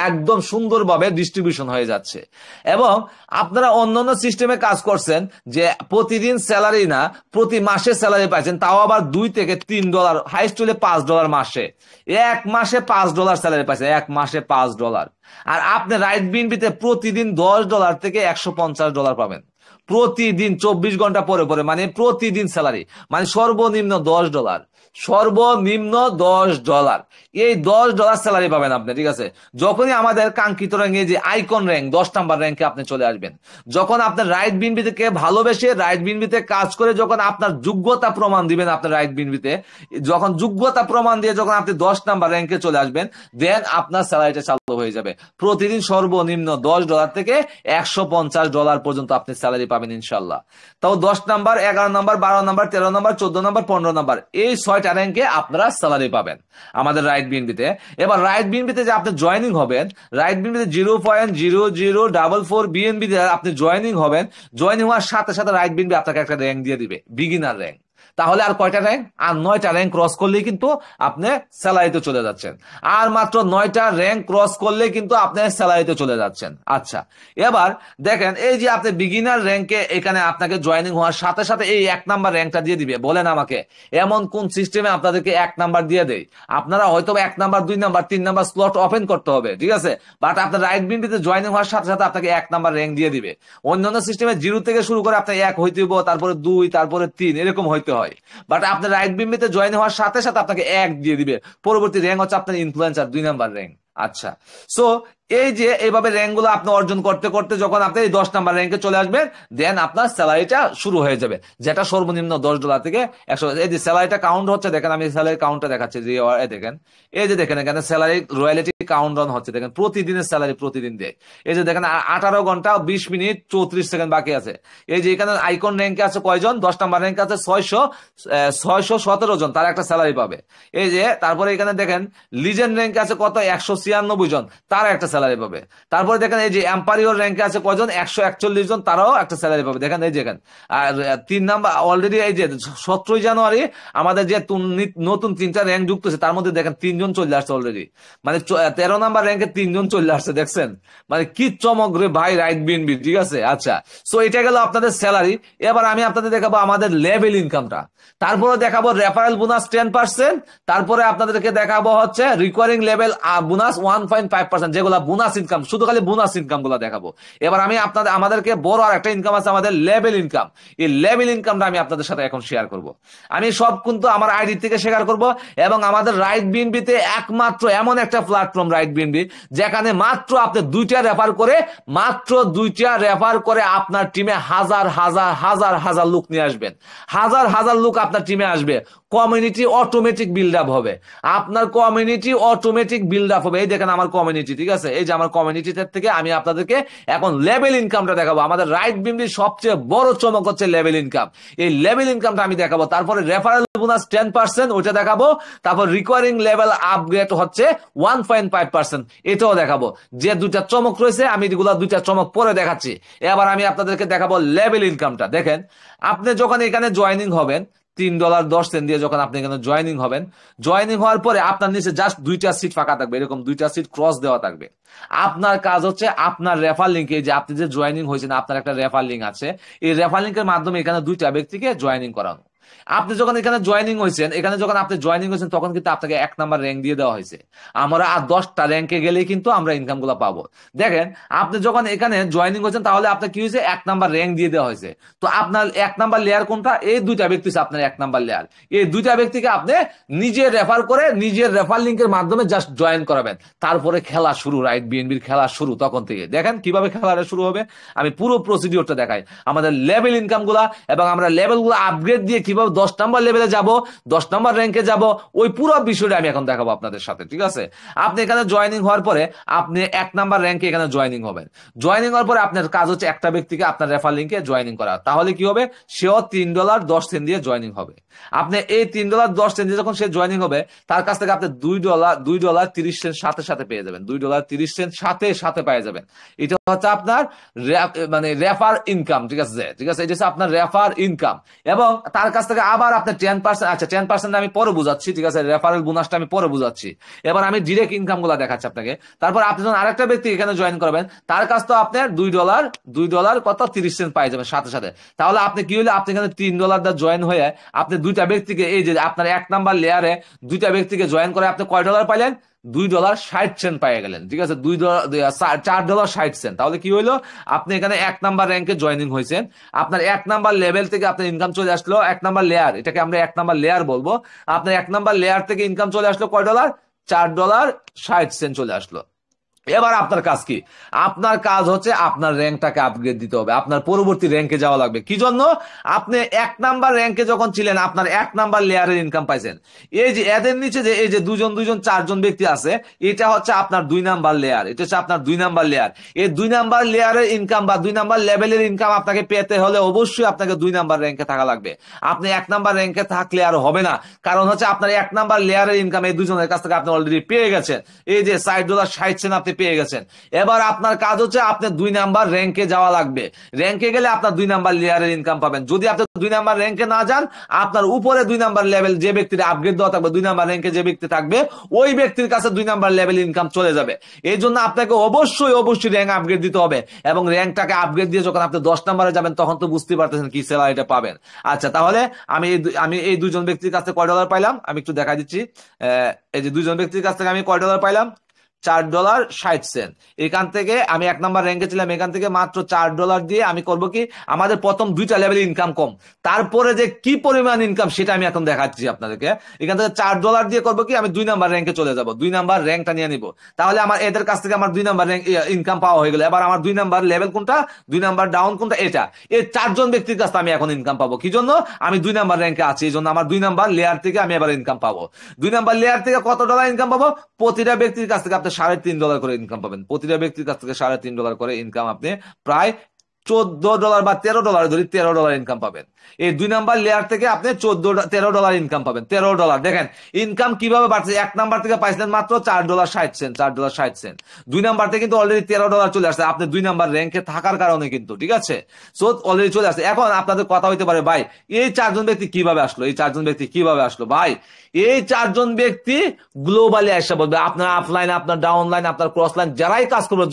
একদম সুন্দরভাবে ডিস্ট্রিবিউশন হয়ে যাচ্ছে। এবং আপনারা অন্যান্য সিস্টেমে কাজ করছেন যে প্রতিদিন স্যালারি না, প্রতি মাসে স্যালারি পাচ্ছেন, তাও আবার $2 থেকে $3, হাইস্ট হলে $5 মাসে। এক মাসে $5 স্যালারি পাচ্ছেন, এক মাসে $5। আর আপনি রাইট বিএনপিতে প্রতিদিন $10 থেকে $150 পাবেন প্রতিদিন, 24 ঘন্টা পরে পরে, মানে প্রতিদিন স্যালারি, মানে সর্বনিম্ন $10, সর্বনিম্ন $10। এই $10 স্যালারি পাবেন আপনি, ঠিক আছে। যখনই আমাদের কাঙ্ক্ষিত র্যাঙ্কে যে আইকন র্যাঙ্ক 10 নাম্বার র্যাঙ্কে আপনি চলে আসবেন, যখন আপনার রাইট বিএনপি থেকে ভালোবেসে রাইট বিএনপিতে কাজ করে যখন আপনার যোগ্যতা প্রমাণ দিবেন, আপনার রাইট বিএনপিতে যখন যোগ্যতা প্রমাণ দিয়ে যখন আপনি 10 নাম্বার র্যাঙ্কে চলে আসবেন, দেন আপনার স্যালারিটা চালু হয়ে যাবে। প্রতিদিন সর্বনিম্ন $10 থেকে $150 পর্যন্ত আপনি স্যালারি পাবেন ইনশাল্লাহ। তাও 10 number, 11 number, 12 number, 13 number, 14 number, 15 number, এই 6টা র্যাঙ্কে আপনারা স্যালারি পাবেন আমাদের রাইট বিএনপিতে। এবার রাইট বিএনপিতে যে আপনি জয়েনিং হবেন, রাইট বিএনপিতে 0.0044 বিএনপিতে আপনি জয়েনিং হবেন। জয়েনিং হওয়ার সাথে সাথে রাইট বিএনপি আপনাকে একটা র্যাঙ্ক দিয়ে দিবে, বিগিনার র্যাঙ্ক। তাহলে আর কয়টা র্যাঙ্ক? আর 9টা র্যাঙ্ক ক্রস করলেই কিন্তু আপনি স্যালারিতে চলে যাচ্ছেন। আর মাত্র 9টা র্যাঙ্ক ক্রস করলে কিন্তু আপনি স্যালারিতে চলে যাচ্ছেন। আচ্ছা, এবার দেখেন এই যে আপনি বিগিনার র্যাঙ্কে এখানে আপনাকে জয়েনিং হওয়ার সাথে সাথে এই 1 নাম্বার র্যাঙ্কটা দিয়ে দিবে। বলেন আমাকে এমন কোন সিস্টেমে আপনাদেরকে 1 নাম্বার দিয়ে দেয়? আপনারা হয়তো 1 number, 2 number, 3 number slot open করতে হবে, ঠিক আছে, বাট আপনার রাইট বিএনপিতে জয়েনিং হওয়ার সাথে সাথে আপনাকে 1 নাম্বার র্যাঙ্ক দিয়ে দিবে। অন্যান্য সিস্টেমে 0 থেকে শুরু করে আপনার 1 হইতে হইব, তারপরে 2, তারপরে 3, এরকম হইতে হয়। বাট আপনার রাইট বিএনপিতে জয়েন হওয়ার সাথে সাথে আপনাকে 1 দিয়ে দিবে। পরবর্তী র্যাঙ্ক হচ্ছে আপনার ইনফ্লুয়েন্সার, 2 নাম্বার র্যাঙ্ক। আচ্ছা, সো এই যে এইভাবে র্যাঙ্ক গুলো আপনি অর্জন করতে করতে যখন আপনি এই 10 নাম্বার র্যাঙ্কে চলে আসবেন, দেন আপনার স্যালারিটা শুরু হয়ে যাবে, যেটা সর্বনিম্ন $10 থেকে 100। এই যে স্যালারিটা কাউন্ট হচ্ছে, দেখেন আমি স্যালারি কাউন্টটা দেখাচ্ছি, দেখেন এই যে দেখেন এখানে স্যালারি রয়্যালিটি কাউন্ট ডাউন হচ্ছে, দেখেন প্রতিদিনের স্যালারি প্রতিদিন দেয়। এই যে দেখেন 18 ঘন্টা 20 মিনিট 34 সেকেন্ড বাকি আছে। এই যে এখানে আইকন র্যাঙ্কে আছে কয়জন? 10 নাম্বার র্যাঙ্কে আছে 617 জন, তারা একটা স্যালারি পাবে। এই যে তারপরে এখানে দেখেন লিজেন্ড র্যাঙ্কে আছে কত? 196 জন, তারা একটা স্যালারি পাবে। তারপরে দেখেন এই যে এম্পারিয়র র্যাঙ্কে আছে কয়জন? 141 জন, তারাও একটা স্যালারি পাবে। দেখেন এই দেখেন। আর 3 নাম্বার অলরেডি এই যে 17 জানুয়ারি আমাদের যে নতুন 3টা র্যাঙ্ক যুক্ত হচ্ছে, তার মধ্যে দেখেন 3 জন চলে আসছে অলরেডি, মানে 13 নাম্বার র্যাঙ্কে 3 জন চলে আসছে, দেখছেন? মানে কি চমক রে ভাই রাইট বিএনবি, ঠিক আছে। আচ্ছা, সো এটা গেল আপনাদের স্যালারি। এবার আমি আপনাদের দেখাবো আমাদের লেভেল ইনকামটা, তারপরে দেখাবো রেফারেল বোনাস 10%, তারপরে আপনাদেরকে দেখাবো হচ্ছে রিকোয়ারিং লেভেল বোনাস 1.5%, যেগুলো বোনাস ইনকাম, শুধু খালি বোনাস ইনকাম গুলো দেখাবো। এবার আমি আমাদেরকে বড় আর একটা ইনকাম আছে আমাদের লেভেল ইনকাম। এই লেভেল ইনকামটা আমি আপনাদের সাথে এখন শেয়ার করব। আমি সব কিন্তু আমার আইডি থেকে শেয়ার করব, এবং আমাদের রাইট বিএনবিতে একমাত্র এমন একটা প্ল্যাটফর্ম রাইট বিএনবি, যেখানে মাত্র আপনি 2টা রেফার করে আপনার টিমে হাজার হাজার হাজার হাজার লোক নিয়ে আসবেন। হাজার হাজার লোক আপনার টিমে আসবে, কমিউনিটি অটোমেটিক বিল্ড আপ হবে। আপনার কমিউনিটি অটোমেটিক বিল্ড আপ হবে। এই দেখেন আমার কমিউনিটি, ঠিক আছে। এই যে আমার কমিউনিটিটার থেকে আমি আপনাদেরকে এখন লেভেল ইনকামটা দেখাবো। আমাদের রাইট বিএনবির সবচেয়ে বড় চমক হচ্ছে লেভেল ইনকাম। এই লেভেল ইনকামটা আমি দেখাবো। তারপরে রেফারেল বোনাস 10%, ওইটা দেখাবো। তারপর রিকোয়ারিং লেভেল আপগ্রেড হচ্ছে 1.5%, এটাও দেখাবো। যে 2টা চমক রয়েছে, আমি এগুলা 2টা চমক পরে দেখাচ্ছি। এবার আমি আপনাদেরকে দেখাবো লেভেল ইনকামটা। দেখেন আপনি যখন এখানে জয়েনিং হবেন, $3.10 দিয়ে যখন আপনি এখানে জয়েনিং হবেন, জয়েনিং হওয়ার পরে আপনার নিচে জাস্ট 2টা সিট ফাঁকা থাকবে, এরকম 2টা সিট ক্রস দেওয়া থাকবে। আপনার কাজ হচ্ছে আপনার রেফার লিঙ্কে, যে আপনি যে জয়েনিং হয়েছেন, আপনার একটা রেফার লিঙ্ক আছে, এই রেফার লিঙ্কের মাধ্যমে এখানে 2টা ব্যক্তিকে জয়েনিং করানো। আপনি যখন এখানে জয়েনিং হয়েছেন, এখানে যখন আপনি জয়েনিং হয়েছেন তখন কিন্তু আপনাকে 1 নাম্বার র্যাঙ্ক দিয়ে দেওয়া হয়েছে। আমরা আর 10টা র্যাঙ্কে গেলেই কিন্তু আমরা ইনকাম গুলো পাবো। দেখেন, আপনি যখন এখানে জয়েনিং হয়েছেন তাহলে আপনার কি হয়েছে, 1 নাম্বার র্যাঙ্ক দিয়ে দেওয়া হয়েছে। তো আপনার 1 নাম্বার লেয়ার কোনটা? এই দুইটা ব্যক্তি হচ্ছে আপনার 1 নাম্বার লেয়ার। এই দুইটা ব্যক্তিকে আপনি নিজে রেফার করে নিজের রেফার লিঙ্কের মাধ্যমে জাস্ট জয়েন করাবেন। তারপরে খেলা শুরু, রাইট বিএনবির খেলা শুরু তখন থেকে। দেখেন কিভাবে খেলাটা শুরু হবে, আমি পুরো প্রসিডিওরটা দেখাই, আমাদের লেভেল ইনকাম গুলা এবং আমরা লেভেল গুলো আপগ্রেড দিয়ে কিভাবে 10 নাম্বার লেভেলে যাব, 10 নাম্বার র্যাঙ্কে যাব, ওই পুরো বিষয়টা আমি এখন দেখাবো আপনাদের সাথে। ঠিক আছে, আপনি এখানে জয়েনিং হওয়ার পরে আপনি 1 নাম্বার র্যাঙ্কে এখানে জয়েনিং হবেন। জয়েনিং হওয়ার পরে আপনার কাজ হচ্ছে একটা ব্যক্তিকে আপনার রেফার লিঙ্কে জয়েনিং করা। তাহলে কি হবে, সেও $3.10 দিয়ে জয়েনিং হবে। আপনি এই $3.10 দিয়ে যখন সে জয়েনিং হবে, তার কাছ থেকে আপনি $2.30 সাথে সাথে পেয়ে যাবেন, $2.30 সাথে সাথে পেয়ে যাবেন। এটা হচ্ছে আপনার মানে রেফার ইনকাম। ঠিক আছে, ঠিক আছে, এটা হচ্ছে আপনার রেফার ইনকাম। এবং তার কাছ থেকে আবার আপনার 10%, আচ্ছা 10% আমি পরে বুঝাচ্ছি, ঠিক আছে, রেফারেল বোনাসটা আমি পরে বুঝাচ্ছি। এবার আমি ডিরেক্ট ইনকাম গুলা দেখাচ্ছি আপনাকে। তারপর আপনি যখন আরেকটা ব্যক্তি এখানে জয়েন করবেন, তার কাছ তো আপনার $2 কত 30 সেন্ট পাই যাবেন সাথে সাথে। তাহলে আপনি কি হলে, আপনি এখানে $3 দিয়ে জয়েন হয়ে আপনি দুইটা ব্যক্তিকে, এই যে আপনার 1 নাম্বার লেয়ারে দুইটা ব্যক্তিকে জয়েন করে আপনি কয় ডলার পাইলেন, $2.60 পেয়ে গেলেন। ঠিক আছে, $4.60। তাহলে কি হইলো, আপনি এখানে 1 নাম্বার র্যাঙ্কে জয়েনিং হয়েছেন, আপনার 1 নাম্বার লেভেল থেকে আপনার ইনকাম চলে আসলো 1 নাম্বার লেয়ার, এটাকে আমরা 1 নাম্বার লেয়ার বলবো। আপনার 1 নাম্বার লেয়ার থেকে ইনকাম চলে আসলো কয় ডলার, $4.60 চলে আসলো। এবার আপনার কাজ কি? আপনার কাজ হচ্ছে আপনার র্যাঙ্কটাকে আপগ্রেড দিতে হবে, আপনার পরবর্তী র্যাঙ্কে যাওয়া লাগবে। কি জন্য? আপনি 1 নাম্বার র্যাঙ্কে যখন ছিলেন, আপনার 1 নাম্বার লেয়ারের ইনকাম পাইছেন। এই যে এদের নিচে যে এই যে দুজন 4জন ব্যক্তি আছে, এটা হচ্ছে আপনার 2 নাম্বার লেয়ার, এটা হচ্ছে আপনার 2 নাম্বার লেয়ার। এই 2 নাম্বার লেয়ারের ইনকাম বা 2 নাম্বার লেভেলের ইনকাম আপনাকে পেতে হলে অবশ্যই আপনাকে 2 নাম্বার র্যাঙ্কে থাকা লাগবে। আপনি 1 নাম্বার র্যাঙ্কে থাকলে আর হবে না, কারণ হচ্ছে আপনার 1 নাম্বার লেয়ারের ইনকাম এই দুজনের কাছ থেকে আপনি অলরেডি পেয়ে গেছেন। এই যে $60 আপনি পেয়ে গেছেন। এবার আপনার কাজ হচ্ছে আপনি 2 নাম্বার র্যাঙ্কে যাওয়া লাগবে। র্যাঙ্কে গেলে আপনার 2 নাম্বার লেয়ারের ইনকাম পাবেন। যদি আপনি 2 নাম্বার র্যাঙ্কে না যান, আপনার উপরে 2 নাম্বার লেভেল যে ব্যক্তির আপগ্রেড দেওয়া থাকবে, 2 নাম্বার র্যাঙ্কে যে ব্যক্তি থাকবে, ওই ব্যক্তির কাছে 2 নাম্বার লেভেল ইনকাম চলে যাবে। এই জন্য আপনাকে অবশ্যই র্যাঙ্ক আপগ্রেড দিতে হবে। এবং র্যাঙ্কটাকে আপগ্রেড দিয়ে যখন আপনি 10 নাম্বারে যাবেন, তখন তো বুঝতে পারতেছেন কি স্যালারিটা পাবেন। আচ্ছা, তাহলে আমি এই দুজন ব্যক্তির কাছ থেকে কয় ডলার পাইলাম আমি একটু দেখা দিচ্ছি। এই যে দুজন ব্যক্তির কাছ থেকে আমি কয় ডলার পাইলাম, $4.60। এখান থেকে আমি 1 নাম্বার র্যাঙ্কে ছিলাম, এখান থেকে মাত্র $4 দিয়ে আমি করব কি, আমাদের প্রথম 2টা লেভেল ইনকাম কম, তারপরে যে কি পরিমাণ ইনকাম সেটা আমি এখন দেখাচ্ছি আপনাদেরকে। এখান থেকে $4 দিয়ে করবো কি, আমি 2 নাম্বার র্যাঙ্কে চলে যাব, 2 নাম্বার র্যাঙ্কটা নিয়ে নিব। তাহলে আমার এদের কাছ থেকে আমার 2 নাম্বার র্যাঙ্ক ইনকাম পাওয়া হয়ে গেল। এবার আমার 2 নাম্বার লেভেল কোনটা, 2 নাম্বার ডাউন কোনটা, এটা। এই 4জন ব্যক্তির কাছ থেকে আমি এখন ইনকাম পাবো। কি জন্য? আমি 2 নাম্বার র্যাঙ্কে আছি, এই জন্য আমার 2 নাম্বার লেয়ার থেকে আমি এবার ইনকাম পাবো। 2 নাম্বার লেয়ার থেকে কত ডলার ইনকাম পাবো? প্রতিটা ব্যক্তির কাছ থেকে আপনি $3.5 করে ইনকাম পাবেন। প্রতিটা ব্যক্তির কাছ থেকে $3.5 করে ইনকাম, আপনি প্রায় $14 বা $13 ধরি, $13 ইনকাম পাবেন। এই 2 নাম্বার লেয়ার থেকে আপনি $13 ইনকাম পাবেন। $13 দেখেন ইনকাম কিভাবে বাড়ছে। 1 নাম্বার থেকে পাইছেন মাত্র $4.60, $4.60। 2 নাম্বার থেকে কিন্তু অলরেডি $13 চলে আসছে, আপনি 2 নাম্বার র্যাঙ্কে থাকার কারণে কিন্তু। ঠিক আছে, সো অলরেডি চলে আসছে। এখন আপনাদের কথা হইতে পারে, ভাই এই 4জন ব্যক্তি কিভাবে আসলো, এই 4জন ব্যক্তি কিভাবে আসলো? ভাই এই 4জন ব্যক্তি গ্লোবালি আসা বলবে, আপনার আপলাইন, আপনার ডাউনলাইন, আপনার ক্রস লাইন যারাই কাজ করবে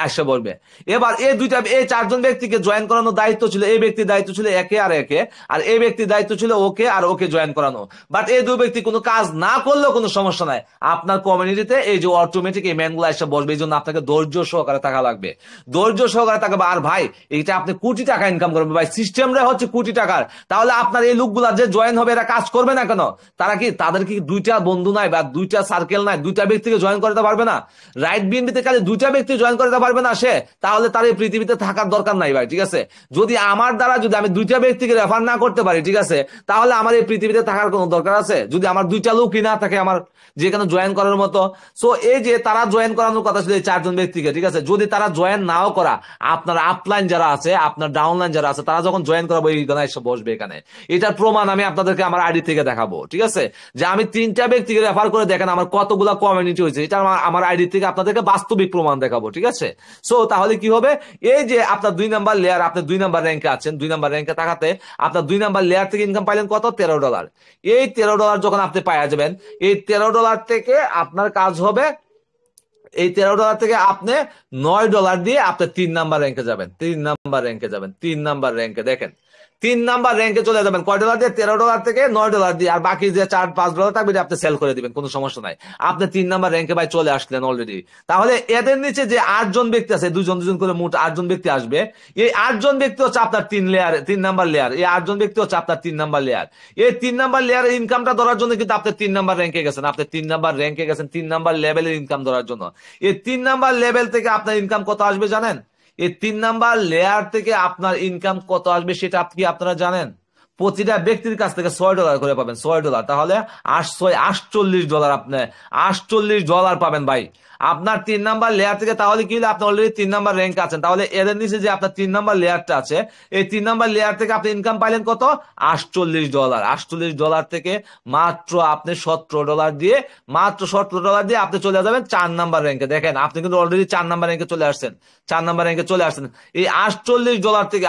আসা বলবে। এবার এই 4জন ব্যক্তিকে জয়েন করানোর দায়িত্ব ছিল, এই ব্যক্তির দায়িত্ব ছিল একে আর একে, আর এই ব্যক্তির দায়িত্ব ছিল ওকে আর ওকে জয়েন করানো। বাট এই দুই ব্যক্তি কোনো কাজ না করলেও কোনো সমস্যা নাই, আপনার কমিউনিটিতে এই যে অটোমেটিক এই ম্যানগুলো এসে বসবে। এই জন্য আপনাকে ধৈর্য সহকারে থাকা লাগবে, ধৈর্য সহকারে থাকবে। আর ভাই এইটা আপনি কোটি টাকা ইনকাম করবেন ভাই, সিস্টেমটা হচ্ছে কোটি টাকার। তাহলে আপনার এই লোকগুলা যে জয়েন হবে, এরা কাজ করবে না কেন? তারা কি, তাদের কি 2টা বন্ধু নাই বা 2টা সার্কেল নাই, 2টা ব্যক্তিকে জয়েন করতে পারবে না? রাইট বিএনপিতে কাজে 2টা ব্যক্তি জয়েন করতে পারবে না সে, তাহলে তার এই পৃথিবীতে থাকার দরকার নাই ভাই। ঠিক আছে, যদি আমার দ্বারা যদি আমি 2টা ব্যক্তিকে রেফার না করতে পারি, ঠিক আছে, তাহলে আমার এই পৃথিবীতে থাকার কোনো দরকার আছে? যদি আমার 2টা লোকই না থাকে আমার যেখানে জয়েন করার মতো। সো এই যে তারা জয়েন করানোর কথা ছিল এই 4জন ব্যক্তিকে, ঠিক আছে, যদি তারা জয়েন নাও করা, আপনার আপলাইন যারা আছে, আপনার ডাউনলাইন যারা আছে, তারা যখন জয়েন করাবো এইখানে এসে বসবে। এখানে এটার প্রমাণ আমি আপনাদেরকে আমার আইডি থেকে দেখাবো। ঠিক আছে, যে আমি 3টা ব্যক্তিকে রেফার করে দেখেন আমার কতগুলা কমিউনিটি হয়েছে, এটা আমার আইডি থেকে আপনাদেরকে বাস্তবিক প্রমাণ দেখাবো। ঠিক আছে, সো তাহলে কি হবে, এই যে আপনার 2 নাম্বার লেয়ার, আপনি 2 নাম্বার র্যাঙ্কে আছেন, 2 নাম্বার র্যাঙ্কে থাকাতে আপনার 2 নাম্বার লেয়ার থেকে ইনকাম পাইলেন কত, $13। এই $13 যখন আপনি পাওয়া যাবেন, এই $13 থেকে আপনার কাজ হবে, এই $13 থেকে আপনি $9 দিয়ে আপনি 3 নাম্বার র্যাঙ্কে যাবেন, 3 নাম্বার র্যাঙ্কে যাবেন, 3 নাম্বার র্যাঙ্কে। দেখেন 3 নাম্বার র্যাঙ্কে চলে যাবেন কয় ডলার দিয়ে? $13 থেকে $9 দিয়ে, আর বাকি যে $4-5 থাকবে আপনি সেল করে দিবেন, কোনো সমস্যা নাই। আপনি 3 নাম্বার র্যাঙ্কে ভাই চলে আসলেন অলরেডি। তাহলে এদের নিচে যে 8 জন ব্যক্তি আছে, দুজন করে মোট 8 জন ব্যক্তি আসবে। এই 8 জন ব্যক্তি হচ্ছে আপনার 3 নাম্বার লেয়ার। এই 8 জন ব্যক্তি হচ্ছে আপনার 3 নাম্বার লেয়ার। এই 3 নাম্বার লেয়ারের ইনকামটা ধরার জন্য কিন্তু আপনি 3 নাম্বার র্যাঙ্কে গেছেন, আপনি 3 নাম্বার র্যাঙ্কে গেছেন 3 নাম্বার লেভেলের ইনকাম ধরার জন্য। এই 3 নাম্বার লেভেল থেকে আপনার ইনকাম কত আসবে জানেন? এই 3 নাম্বার লেয়ার থেকে আপনার ইনকাম কত আসবে সেটা কি আপনারা জানেন? প্রতিটা ব্যক্তির কাছ থেকে $6 করে পাবেন, $6। তাহলে 48 $48 আপনি $48 পাবেন ভাই আপনার 3 নাম্বার লেয়ার থেকে। তাহলে কি হলো? আপনি অলরেডি 3 নাম্বার র্যাঙ্ক আছেন। তাহলে এদের নিচে যে আপনার 3 নাম্বার লেয়ারটা আছে, এই 3 নাম্বার লেয়ার থেকে আপনি ইনকাম পাইলেন কত? $48। $48 থেকে মাত্র আপনি $17 দিয়ে, মাত্র $17 দিয়ে আপনি চলে যাবেন 4 নাম্বার র্যাঙ্কে। দেখেন আপনি কিন্তু অলরেডি 4 নাম্বার র্যাঙ্কে চলে আসছেন, 4 নাম্বার র্যাঙ্কে চলে আসছেন। এই $48 থেকে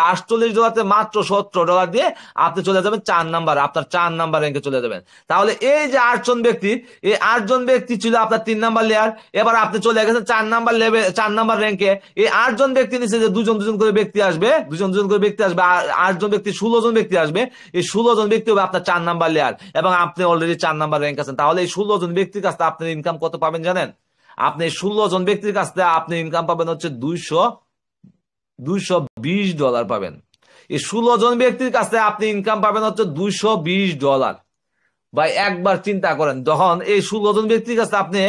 মাত্র $17 দিয়ে আপনি চলে যাবেন 4 নাম্বার, আপনার 4 নাম্বার র্যাঙ্কে চলে যাবেন। তাহলে এই যে 8 জন ব্যক্তি, এই 8 জন ব্যক্তি ছিল আপনার 3 নাম্বার লেয়ার। এবার আপনি চলে গেছেন 4 নাম্বার লেভেল, 4 নাম্বার র্যাঙ্কে। এই 8 জন ব্যক্তি নিচে যে দুজন করে ব্যক্তি আসবে, 2জন করে ব্যক্তি আসবে, 8 জন ব্যক্তি 16 জন ব্যক্তি আসবে। এই 16 জন ব্যক্তি হবে আপনার 4 নাম্বার লেয়ার, এবং আপনি অলরেডি 4 নাম্বার র্যাঙ্ক আছেন। তাহলে এই 16 জন ব্যক্তির কাছ থেকে আপনি ইনকাম কত পাবেন জানেন? আপনি 16 জন ব্যক্তির কাছ থেকে আপনি ইনকাম পাবেন হচ্ছে $220 পাবেন। এই 16 জন ব্যক্তির কাছে আপনি ইনকাম পাবেন হচ্ছে $220। ভাই একবার চিন্তা করেন, যখন এই 16 জন ব্যক্তির কাছে আপনি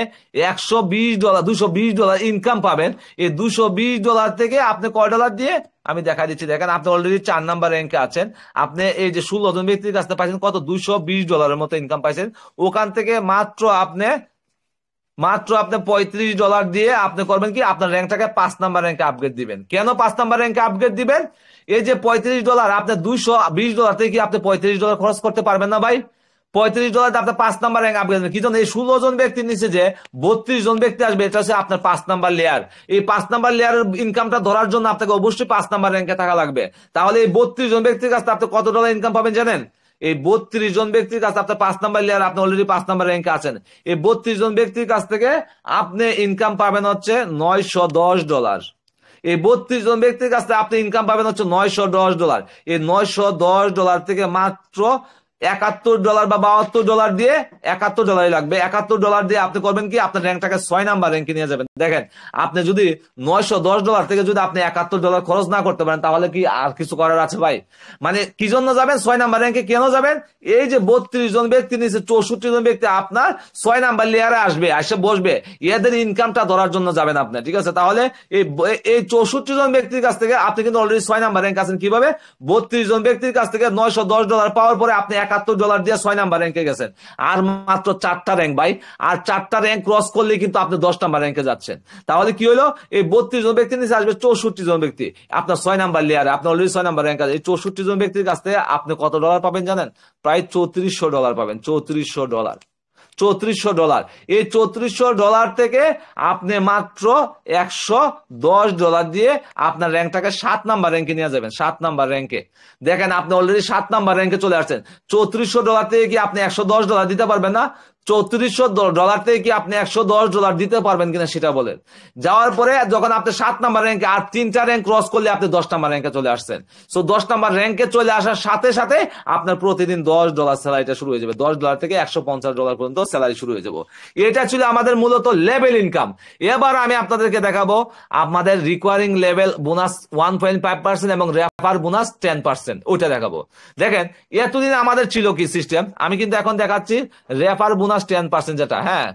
$220 ইনকাম পাবেন, এই $220 থেকে আপনি কয় ডলার দিয়ে আমি দেখা দিচ্ছি। দেখেন আপনি অলরেডি 4 নাম্বার র্যাঙ্কে আছেন। আপনি এই যে 16 জন ব্যক্তির কাছে পাইছেন কত? $220 মতো ইনকাম পাইছেন। ওখান থেকে মাত্র আপনি $35 দিয়ে আপনি করবেন কি? আপনার র্যাঙ্কটাকে 5 নাম্বার র্যাঙ্কে আপগ্রেড দিবেন। কেন 5 নাম্বার র্যাঙ্কে আপগ্রেড দিবেন? এই যে $35, আপনি $220 থেকে কি আপনি $35 খরচ করতে পারবেন না ভাই? $35 আপনি 5 নাম্বার র্যাঙ্ক আপগ্রেড দেবেন। কি জন্য? এই 16 জন ব্যক্তির নিচে যে 32 জন ব্যক্তি আসবে, এটা হচ্ছে আপনার 5 নাম্বার লেয়ার। এই 5 নাম্বার লেয়ারের ইনকামটা ধরার জন্য আপনাকে অবশ্যই 5 নাম্বার র্যাঙ্কে থাকা লাগবে। তাহলে এই 32 জন ব্যক্তির কাছে আপনি কত ডলার ইনকাম পাবেন জানেন? এই 32 জন ব্যক্তির কাছে আপনার 5 নাম্বার লেয়ার, আপনি অলরেডি 5 নাম্বার র্যাঙ্কে আছেন। এই 32 জন ব্যক্তির কাছ থেকে আপনি ইনকাম পাবেন হচ্ছে $910। এই 32 জন ব্যক্তির কাছ থেকে আপনি ইনকাম পাবেন হচ্ছে $910। এই $910 থেকে মাত্র $71 বা $72 দিয়ে, $71 লাগবে, $71 দিয়ে আপনি করবেন কি? আপনার র্যাঙ্কটাকে 6 নাম্বার র্যাঙ্কে নিয়ে যাবেন। দেখেন আপনি যদি $910 থেকে যদি আপনি $71 খরচ না করতে পারেন, তাহলে কি আর কিছু করার আছে ভাই? মানে কি জন্য যাবেন 6 নাম্বার র্যাঙ্কে? কেন যাবেন? এই যে 32 জন ব্যক্তি নিচে 64 জন ব্যক্তি আপনার 6 নাম্বার লেয়ারে আসবে, এসে বসবে, এদের ইনকামটা ধরার জন্য যাবেন আপনি, ঠিক আছে? তাহলে এই 64 জন ব্যক্তির কাছ থেকে আপনি কিন্তু অলরেডি 6 নাম্বার র্যাঙ্ক আছেন। কিভাবে? 32 জন ব্যক্তির কাছ থেকে $910 পাওয়ার পরে আপনি $71 দিয়ে 6 নাম্বার র্যাঙ্কে গেছেন। আর মাত্র 4টা র্যাঙ্ক ভাই, আর 4টা র্যাঙ্ক ক্রস করলে কিন্তু আপনি 10 নাম্বার র্যাঙ্কে যাচ্ছেন। তাহলে কি হলো? এই 32 জন ব্যক্তির নিচে আসবে 64 জন ব্যক্তি আপনার 6 নাম্বার লেয়ারে, আপনি অলরেডি 6 নাম্বার র্যাঙ্ক আছে। এই 64 জন ব্যক্তির কাছ থেকে আপনি কত ডলার পাবেন জানেন? প্রায় $3400 পাবেন, $3400। $3400। এই $3400 থেকে আপনি মাত্র $110 দিয়ে আপনার র্যাঙ্কটাকে 7 নাম্বার র্যাঙ্কে নিয়ে যাবেন, 7 নাম্বার র্যাঙ্কে। দেখেন আপনি অলরেডি 7 নাম্বার র্যাঙ্কে চলে আসছেন। $3400 থেকে কি আপনি $110 দিতে পারবেন না? $3400 থেকে কি আপনি $110 দিতে পারবেন কিনা সেটা বলেন। যাওয়ার পরে যখন আপনি 7 নাম্বার র্যাঙ্কে আর 3টা র্যাঙ্ক ক্রস করলে আপনি 10 নাম্বার র্যাঙ্কে চলে আসছেন। সো 10 নাম্বার র্যাঙ্কে চলে আসার সাথে সাথে আপনার প্রতিদিন $10 স্যালারিটা শুরু হয়ে যাবে। $10 থেকে $150 পর্যন্ত স্যালারি শুরু হয়ে যাবে। এটা ছিল আমাদের মূলত লেভেল ইনকাম। এবার আমি আপনাদেরকে দেখাবো আমাদের রিকোয়ারিং লেভেল বোনাস 1.5% এবং রেফার বোনাস 10%, ওইটা দেখাবো। দেখেন এতদিন আমাদের ছিল কি সিস্টেম, আমি কিন্তু এখন দেখাচ্ছি রেফার বোনাস 10% যেটা, হ্যাঁ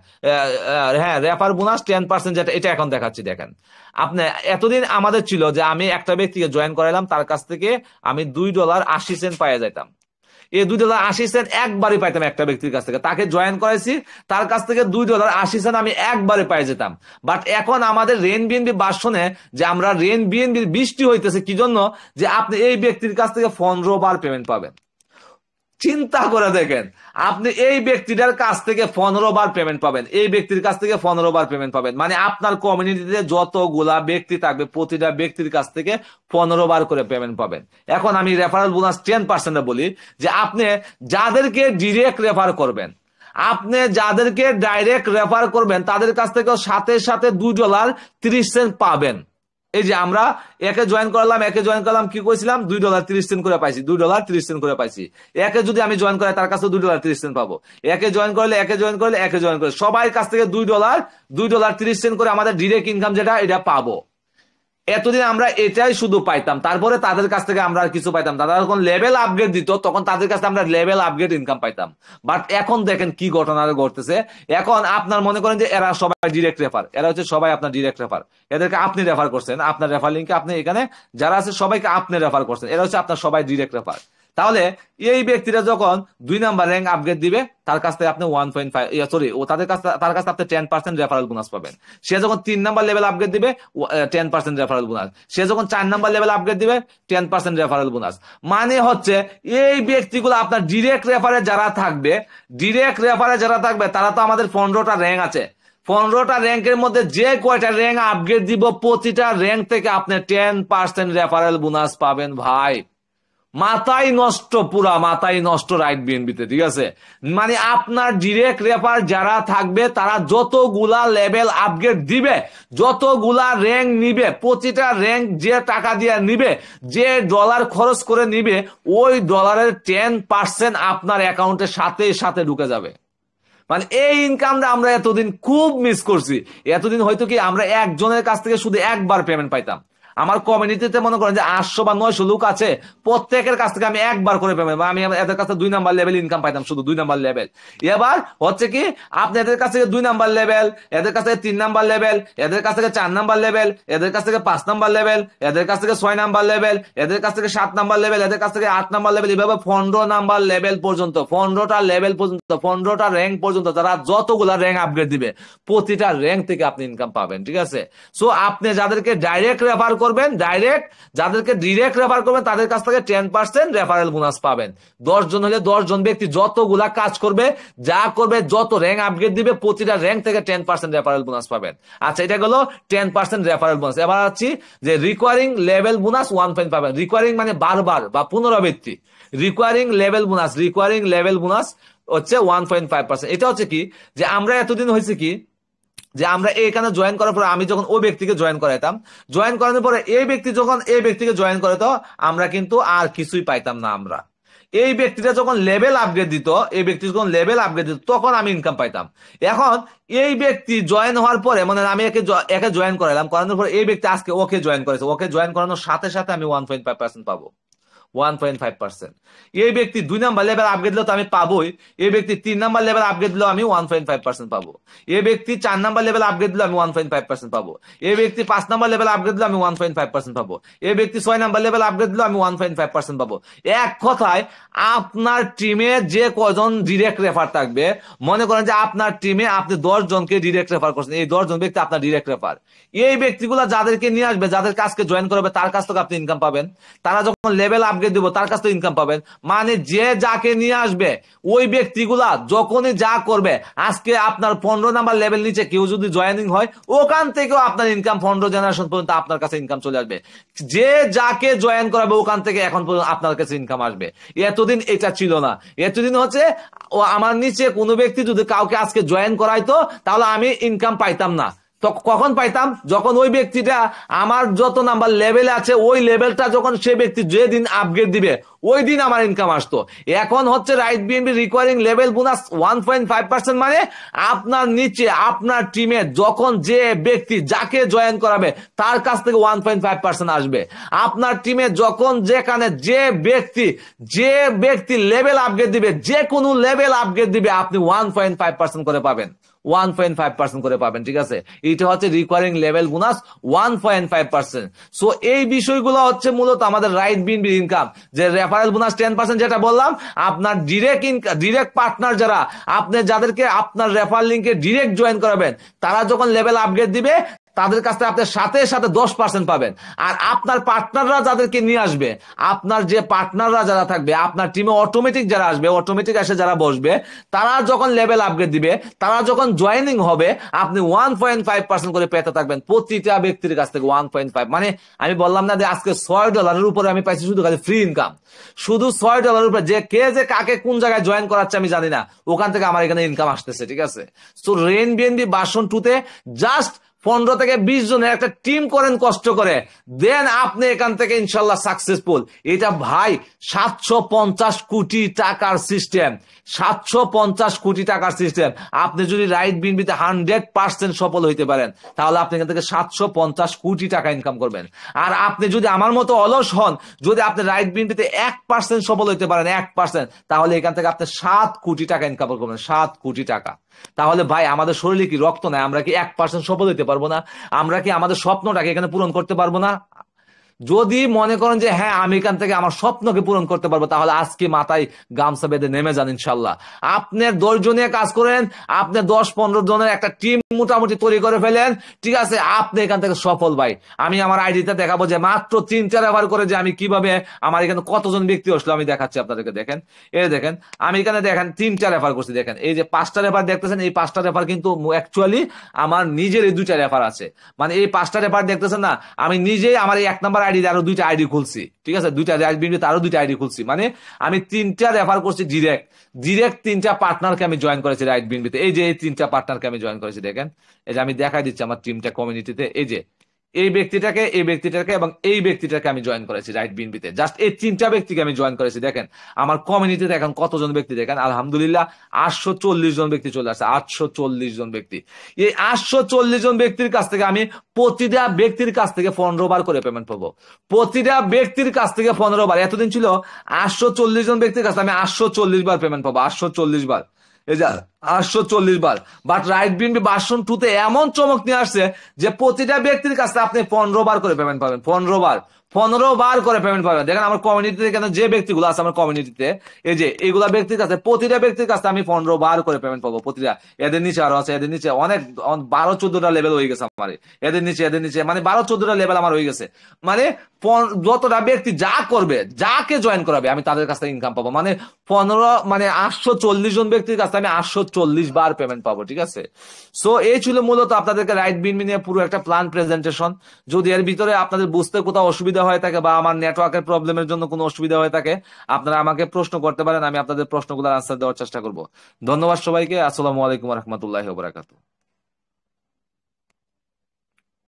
রেফার বোনাস 10% যেটা, এটা এখন দেখাচ্ছি। দেখেন আপনি এতদিন আমাদের ছিল যে আমি একটা ব্যক্তিকে জয়েন করাইলাম, তার কাছ থেকে আমি $2.80 পাইয়া যাইতাম। এই $2.80 একবারই পাইতাম একটা ব্যক্তির কাছ থেকে, তাকে জয়েন করাইছি, তার কাছ থেকে $2.80 আমি একবারে পাই যেতাম। বাট এখন আমাদের রেন বিএনবি ভার্সনে যে আমরা রেন বিএনবির বৃষ্টি হইতেছে, কি জন্য? যে আপনি এই ব্যক্তির কাছ থেকে 15 বার পেমেন্ট পাবেন। চিন্তা করে দেখেন, আপনি এই ব্যক্তিটার কাছ থেকে 15 বার পেমেন্ট পাবেন, এই ব্যক্তির কাছ থেকে 15 বার পেমেন্ট পাবেন। মানে আপনার কমিউনিটিতে যতগুলা ব্যক্তি থাকবে প্রতিটা ব্যক্তির কাছ থেকে 15 বার করে পেমেন্ট পাবেন। এখন আমি রেফারেল বোনাস 10% বলি যে আপনি যাদেরকে ডিরেক্ট রেফার করবেন, আপনি যাদেরকে ডাইরেক্ট রেফার করবেন তাদের কাছ থেকেও সাথে সাথে $2.30 পাবেন। এই যে আমরা একে জয়েন করলাম কি কইছিলাম $2.30 করে পাইছি, $2.30 করে পাইছি। একে যদি আমি জয়েন করাই তার কাছে $2.30 পাবো। একে জয়েন করলে সবাই কাছ থেকে $2.30 করে আমাদের ডিরেক্ট ইনকাম যেটা এটা পাবো। এতদিন আমরা এটাই শুধু পাইতাম, তারপরে তাদের কাছ থেকে আমরা আর কিছু পাইতাম। তারা যখন লেভেল আপগ্রেড দিত তখন তাদের কাছে আমরা লেভেল আপগ্রেড ইনকাম পাইতাম। বাট এখন দেখেন কি ঘটনা ঘটতেছে। এখন আপনার মনে করেন যে এরা সবাই ডিরেক্ট রেফার, এরা হচ্ছে সবাই আপনার ডিরেক্ট রেফার, এদেরকে আপনি রেফার করছেন, আপনার রেফার লিঙ্কে আপনি এখানে যারা আছে সবাইকে আপনি রেফার করছেন, এরা হচ্ছে আপনার সবাই ডিরেক্ট রেফার। তাহলে এই ব্যক্তিরা যখন 2 নাম্বার র্যাঙ্ক আপগ্রেড দিবে তার কাছ থেকে আপনি 1.5 তার কাছে আপনি 10% রেফারেল বোনাস পাবেন। সে যখন 3 নাম্বার লেভেল আপগ্রেড দিবে 10% রেফারেল বোনাস। সে যখন 4 নাম্বার লেভেল আপগ্রেড দিবে 10% রেফারেল বোনাস। মানে হচ্ছে এই ব্যক্তিগুলো আপনার ডিরেক্ট রেফারে যারা থাকবে তারা তো আমাদের 15টা র্যাঙ্ক আছে, 15টা র্যাঙ্কের মধ্যে যে কয়টা র্যাঙ্ক আপগ্রেড দিব প্রতিটা র্যাঙ্ক থেকে আপনি 10% রেফারেল বোনাস পাবেন ভাই। মাথায় নষ্ট, পুরা মাথায় নষ্ট রাইট বিএনবিতে, ঠিক আছে? মানে আপনার ডিরেক্ট রেফার যারা থাকবে তারা যতগুলা লেভেল আপগ্রেড দিবে, যতগুলা র্যাঙ্ক নিবে, প্রতিটা র্যাঙ্ক যে টাকা দিয়ে নিবে, যে ডলার খরচ করে নিবে, ওই ডলারের 10% আপনার অ্যাকাউন্টের সাথে সাথে ঢুকে যাবে। মানে এই ইনকামটা আমরা এতদিন খুব মিস করছি। এতদিন হয়তো কি আমরা একজনের কাছ থেকে শুধু একবার পেমেন্ট পাইতাম। আমার কমিউনিটিতে মনে করেন যে 800 বা 900 লোক আছে, প্রত্যেকের কাছ থেকে আমি একবার করে পেমেন্ট, আমি এদের কাছে 2 নাম্বার লেভেল ইনকাম পাইতাম, শুধু 2 নাম্বার লেভেল। এবার হচ্ছে কি আপনি এদের কাছ থেকে 2 নাম্বার লেভেল, এদের কাছ থেকে 3 নাম্বার লেভেল, এদের কাছ থেকে 4 নাম্বার লেভেল, এদের কাছ থেকে 5 নাম্বার লেভেল, এদের কাছ থেকে 6 নাম্বার লেভেল, এদের কাছ থেকে 7 নাম্বার লেভেল, এদের কাছ থেকে 8 নাম্বার লেভেল, এভাবে 15 নাম্বার লেভেল পর্যন্ত, 15টা লেভেল পর্যন্ত, 15টা র্যাঙ্ক পর্যন্ত যারা যতগুলা র্যাঙ্ক আপগ্রেড দিবে প্রতিটা র্যাঙ্ক থেকে আপনি ইনকাম পাবেন, ঠিক আছে? সো আপনি যাদেরকে ডাইরেক্ট রেফার করবেন, যাদেরকে ডিরেক্ট রেফার করবেন তাদের কাছ থেকে 10% রেফারেল বোনাস পাবেন। 10 জন হলে 10 জন ব্যক্তি যতগুলা কাজ করবে, যা করবে, যত র্যাঙ্ক আপগ্রেড দিবে প্রতিটা র্যাঙ্ক থেকে 10% রেফারেল বোনাস পাবেন। আচ্ছা, এটা গেল 10% রেফারেল বোনাস। এবার আছি যে রিকোয়ারিং লেভেল বোনাস 1 পাবেন। রিকোয়ারিং মানে বারবার বা পুনরাবৃত্তি। রিকোয়ারিং লেভেল বোনাস হচ্ছে 1.5%। এটা হচ্ছে কি যে আমরা এতদিন হয়েছে কি যে আমরা এখানে জয়েন করার পরে আমি যখন ওই ব্যক্তিকে জয়েন করাইতাম, জয়েন করানোর পরে এই ব্যক্তি যখন এই ব্যক্তিকে জয়েন করে তো আমরা কিন্তু আর কিছুই পাইতাম না। আমরা এই ব্যক্তিটা যখন লেভেল আপগ্রেড দিত, তখন আমি ইনকাম পাইতাম। এখন এই ব্যক্তি জয়েন হওয়ার পরে মানে আমি একে জয়েন করালাম, করানোর পরে এই ব্যক্তি আজকে ওকে জয়েন করেছে, ওকে জয়েন করানোর সাথে সাথে আমি 1.5% পাবো। 1.5%। এই ব্যক্তি 2 নাম্বার লেভেল আপগ্রেড দিলেও তো আমি পাবোই। এই ব্যক্তি 3 নাম্বার লেভেল আপগ্রেড দিলেও আমি 1.5% পাবো। এই ব্যক্তি 4 নাম্বার লেভেল আপগ্রেড দিলেও আমি 1.5% পাবো। এই ব্যক্তি 5 নাম্বার লেভেল আপগ্রেড দিলেও আমি 1.5% পাবো। এই ব্যক্তি 6 নাম্বার লেভেল আপগ্রেড দিলেও আমি 1.5% পাবো। এক কথায় আপনার টিমে যে কজন ডিরেক্ট রেফার থাকবে, মনে করেন যে আপনার টিমে আপনি 10 জনকে ডিরেক্ট রেফার করছেন, এই 10 জন ব্যক্তি আপনার ডিরেক্ট রেফার। এই ব্যক্তিগুলো যাদেরকে নিয়ে আসবে, যাদের কাজকে জয়েন করবে তার কাছ থেকে আপনি ইনকাম পাবেন। তারা যখন লেভেল আপগ্রেড দিব তার কাছ থেকে ইনকাম পাবেন। মানে যে যাকে নিয়ে আসবে ওই ব্যক্তিগুলা যখনই যা করবে, আজকে আপনার 15 নাম্বার লেভেল নিচে কেউ যদি জয়েনিং হয়, ওখান থেকেও আপনার ইনকাম 15 জেনারেশন পর্যন্ত আপনার কাছে ইনকাম চলে আসবে। যে যাকে জয়েন করাবে ওখান থেকে এখন পর্যন্ত আপনার কাছে ইনকাম আসবে। এতদিন এটা ছিল না। এতদিন হচ্ছে ও আমার নিচে কোনো ব্যক্তি যদি কাউকে আজকে জয়েন করাইতো তাহলে আমি ইনকাম পাইতাম না। তো কখন পাইতাম? যখন ওই ব্যক্তিটা আমার যত নাম্বার লেভেল আছে ওই লেভেলটা যখন সে ব্যক্তি যেদিন আপগ্রেড দিবে ওই দিন আমার ইনকাম আসতো। এখন হচ্ছে right BNB recurring level bonus 1.5%। মানে আপনার নিচে আপনার টিমে যখন যে ব্যক্তি যাকে জয়েন করাবে তার কাছ থেকে 1.5% আসবে। আপনার টিমে যখন যেখানে যে ব্যক্তি লেভেল আপগ্রেড দিবে, যে কোনো লেভেল আপগ্রেড দিবে, আপনি 1.5% করে পাবেন। 1.5% করে পাবেন, ঠিক আছে? এটা হচ্ছে রিকোয়ারিং লেভেল বোনাস 1.5%। সো এই বিষয়গুলো হচ্ছে মূলত আমাদের রাইট বিএনবি ইনকাম। যে রেফারেল বোনাস 10% যেটা বললাম, আপনার ডিরেক্ট পার্টনার যারা, আপনি যাদেরকে আপনার রেফার লিঙ্কে ডিরেক্ট জয়েন করাবেন, তারা যখন লেভেল আপগ্রেড দিবে তাদের কাছ থেকে আপনার সাথে সাথে 10% পাবেন। আর আপনার পার্টনাররা যাদেরকে নিয়ে আসবে, আপনার যে পার্টনাররা যারা থাকবে, আপনার টিমে অটোমেটিক যারা আসবে, অটোমেটিক এসে যারা বসবে, তারা যখন লেভেল আপগ্রেড দিবে, তারা যখন জয়েনিং হবে, আপনি 1.5% করে পেতে থাকবেন প্রতিটা ব্যক্তির কাছ থেকে। 1.5 মানে আমি বললাম না যে আজকে $6 উপরে আমি পাইছি শুধু খালি ফ্রি ইনকাম। শুধু $6 উপরে যে কাকে কোন জায়গায় জয়েন করাচ্ছে আমি জানি না, ওখান থেকে আমার এখানে ইনকাম আসতেছে, ঠিক আছে? সো রেন বিএনবি ভার্সন 2 তে জাস্ট 15 থেকে 20 জনের একটা টিম করেন কষ্ট করে, দেন আপনি এখান থেকে ইনশাল্লাহ সাকসেসফুল। এটা ভাই 750 কোটি টাকার সিস্টেম, 750 কোটি টাকার সিস্টেম। আপনি যদি রাইট বিনবিতে 100% সফল হইতে পারেন, তাহলে আপনি এখান থেকে 750 কোটি টাকা ইনকাম করবেন। আর আপনি যদি আমার মতো অলস হন, যদি আপনি রাইট বিনবিতে 1% সফল হইতে পারেন, 1%, তাহলে এখান থেকে আপনি 7 কোটি টাকা ইনকাম করবেন, 7 কোটি টাকা। তাহলে ভাই আমাদের শরীরে কি রক্ত নাই? আমরা কি 1% সফল হইতে পারবো না? আমরা কি আমাদের স্বপ্নটাকে এখানে পূরণ করতে পারবো না? যদি মনে করেন যে হ্যাঁ আমি এখান থেকে আমার স্বপ্নকে পূরণ করতে পারবো, তাহলে আজকে মাথায় গামছা বেঁধে নেমে যান ইনশাল্লাহ। আপনার 10 জনের কাজ করেন, আপনি 10-15 জনের একটা টিম মোটামুটি তৈরি করে ফেলেন, ঠিক আছে? আপনি এখান থেকে সফল ভাই। আমি আমার আইডিতে দেখাবো যে মাত্র 3-4 রেফার করে যে আমি কিভাবে আমার এখানে কতজন ব্যক্তি আসলো আমি দেখাচ্ছি আপনাদেরকে। দেখেন, এই দেখেন আমি এখানে দেখেন 3টা রেফার করছি। দেখেন এই যে 5টা রেফার দেখতেছেন, এই 5টা রেফার কিন্তু অ্যাকচুয়ালি আমার নিজের এই 2টা রেফার আছে। মানে এই 5টা রেফার দেখতেছেন না, আমি নিজেই আমার এই 1 নাম্বার আইডি আরো 2টা আইডি খুলছি, ঠিক আছে? 2টা রাইট বিনবিতে আরো 2টা আইডি খুলছি। মানে আমি 3টা রেফার করছি ডিরেক্ট 3টা পার্টনারকে আমি জয়েন করেছি রাইট বিনবিতে। এই যে এই 3টা পার্টনারকে আমি জয়েন করেছি। দেখেন এই যে আমি দেখাই দিচ্ছি আমার টিমটা কমিউনিটিতে, এই যে এই ব্যক্তিটাকে, এই ব্যক্তিটাকে এবং এই ব্যক্তিটাকে আমি জয়েন করেছি রাইট বিনবিতে। জাস্ট এই 3টা ব্যক্তিকে আমি জয়েন করেছি। দেখেন আমার কমিউনিটিতে এখন কতজন ব্যক্তি, দেখেন আলহামদুলিল্লাহ 840 জন ব্যক্তি চলে আসছে, 840 জন ব্যক্তি। এই 840 জন ব্যক্তির কাছ থেকে আমি প্রতিটা ব্যক্তির কাছ থেকে 15 বার করে পেমেন্ট পাবো, প্রতিটা ব্যক্তির কাছ থেকে 15 বার। এতদিন ছিল 840 জন ব্যক্তির কাছে আমি 840 বার পেমেন্ট পাবো, 840 বার, এই যে 840 বার। বাট রাইট বিনবি ভার্সন 2 তে এমন চমক নিয়ে আসছে যে প্রতিটা ব্যক্তির কাছে আপনি 15 বার করে পেমেন্ট পাবেন, 15 বার, 15 বার করে পেমেন্ট পাবেন। দেখেন আমার কমিউনিটিতে কেন যে ব্যক্তিগুলো আছে আমার কমিউনিটিতে, এই যে এইগুলা ব্যক্তির কাছে, প্রতিটা ব্যক্তির কাছে আমি 15 বার করে পেমেন্ট পাবো, প্রতিটা। এদের নিচে আরো আছে, এদের নিচে অনেক 12-14টা লেভেল হয়ে গেছে আমার, এদের নিচে মানে 12-14টা লেভেল আমার হয়ে গেছে। মানে যতটা ব্যক্তি যা করবে, যাকে জয়েন করাবে, আমি তাদের কাছ থেকে ইনকাম পাবো। মানে 840 জন ব্যক্তির কাছে আমি 840 বার পেমেন্ট পাবো, ঠিক আছে? সো এই ছিল মূলত আপনাদেরকে রাইট বিনবি নিয়ে পুরো একটা প্ল্যান প্রেজেন্টেশন। যদি এর ভিতরে আপনাদের বুঝতে কোথাও অসুবিধা হয়ে থাকে বা আমার নেটওয়ার্কের প্রবলেমের জন্য কোনো অসুবিধা হয়ে থাকে, আপনারা আমাকে প্রশ্ন করতে পারেন, আমি আপনাদের প্রশ্নগুলোর আনসার দেওয়ার চেষ্টা করব। ধন্যবাদ সবাইকে। আসসালামু আলাইকুম ওয়া রাহমাতুল্লাহি ওয়া বারাকাতুহু।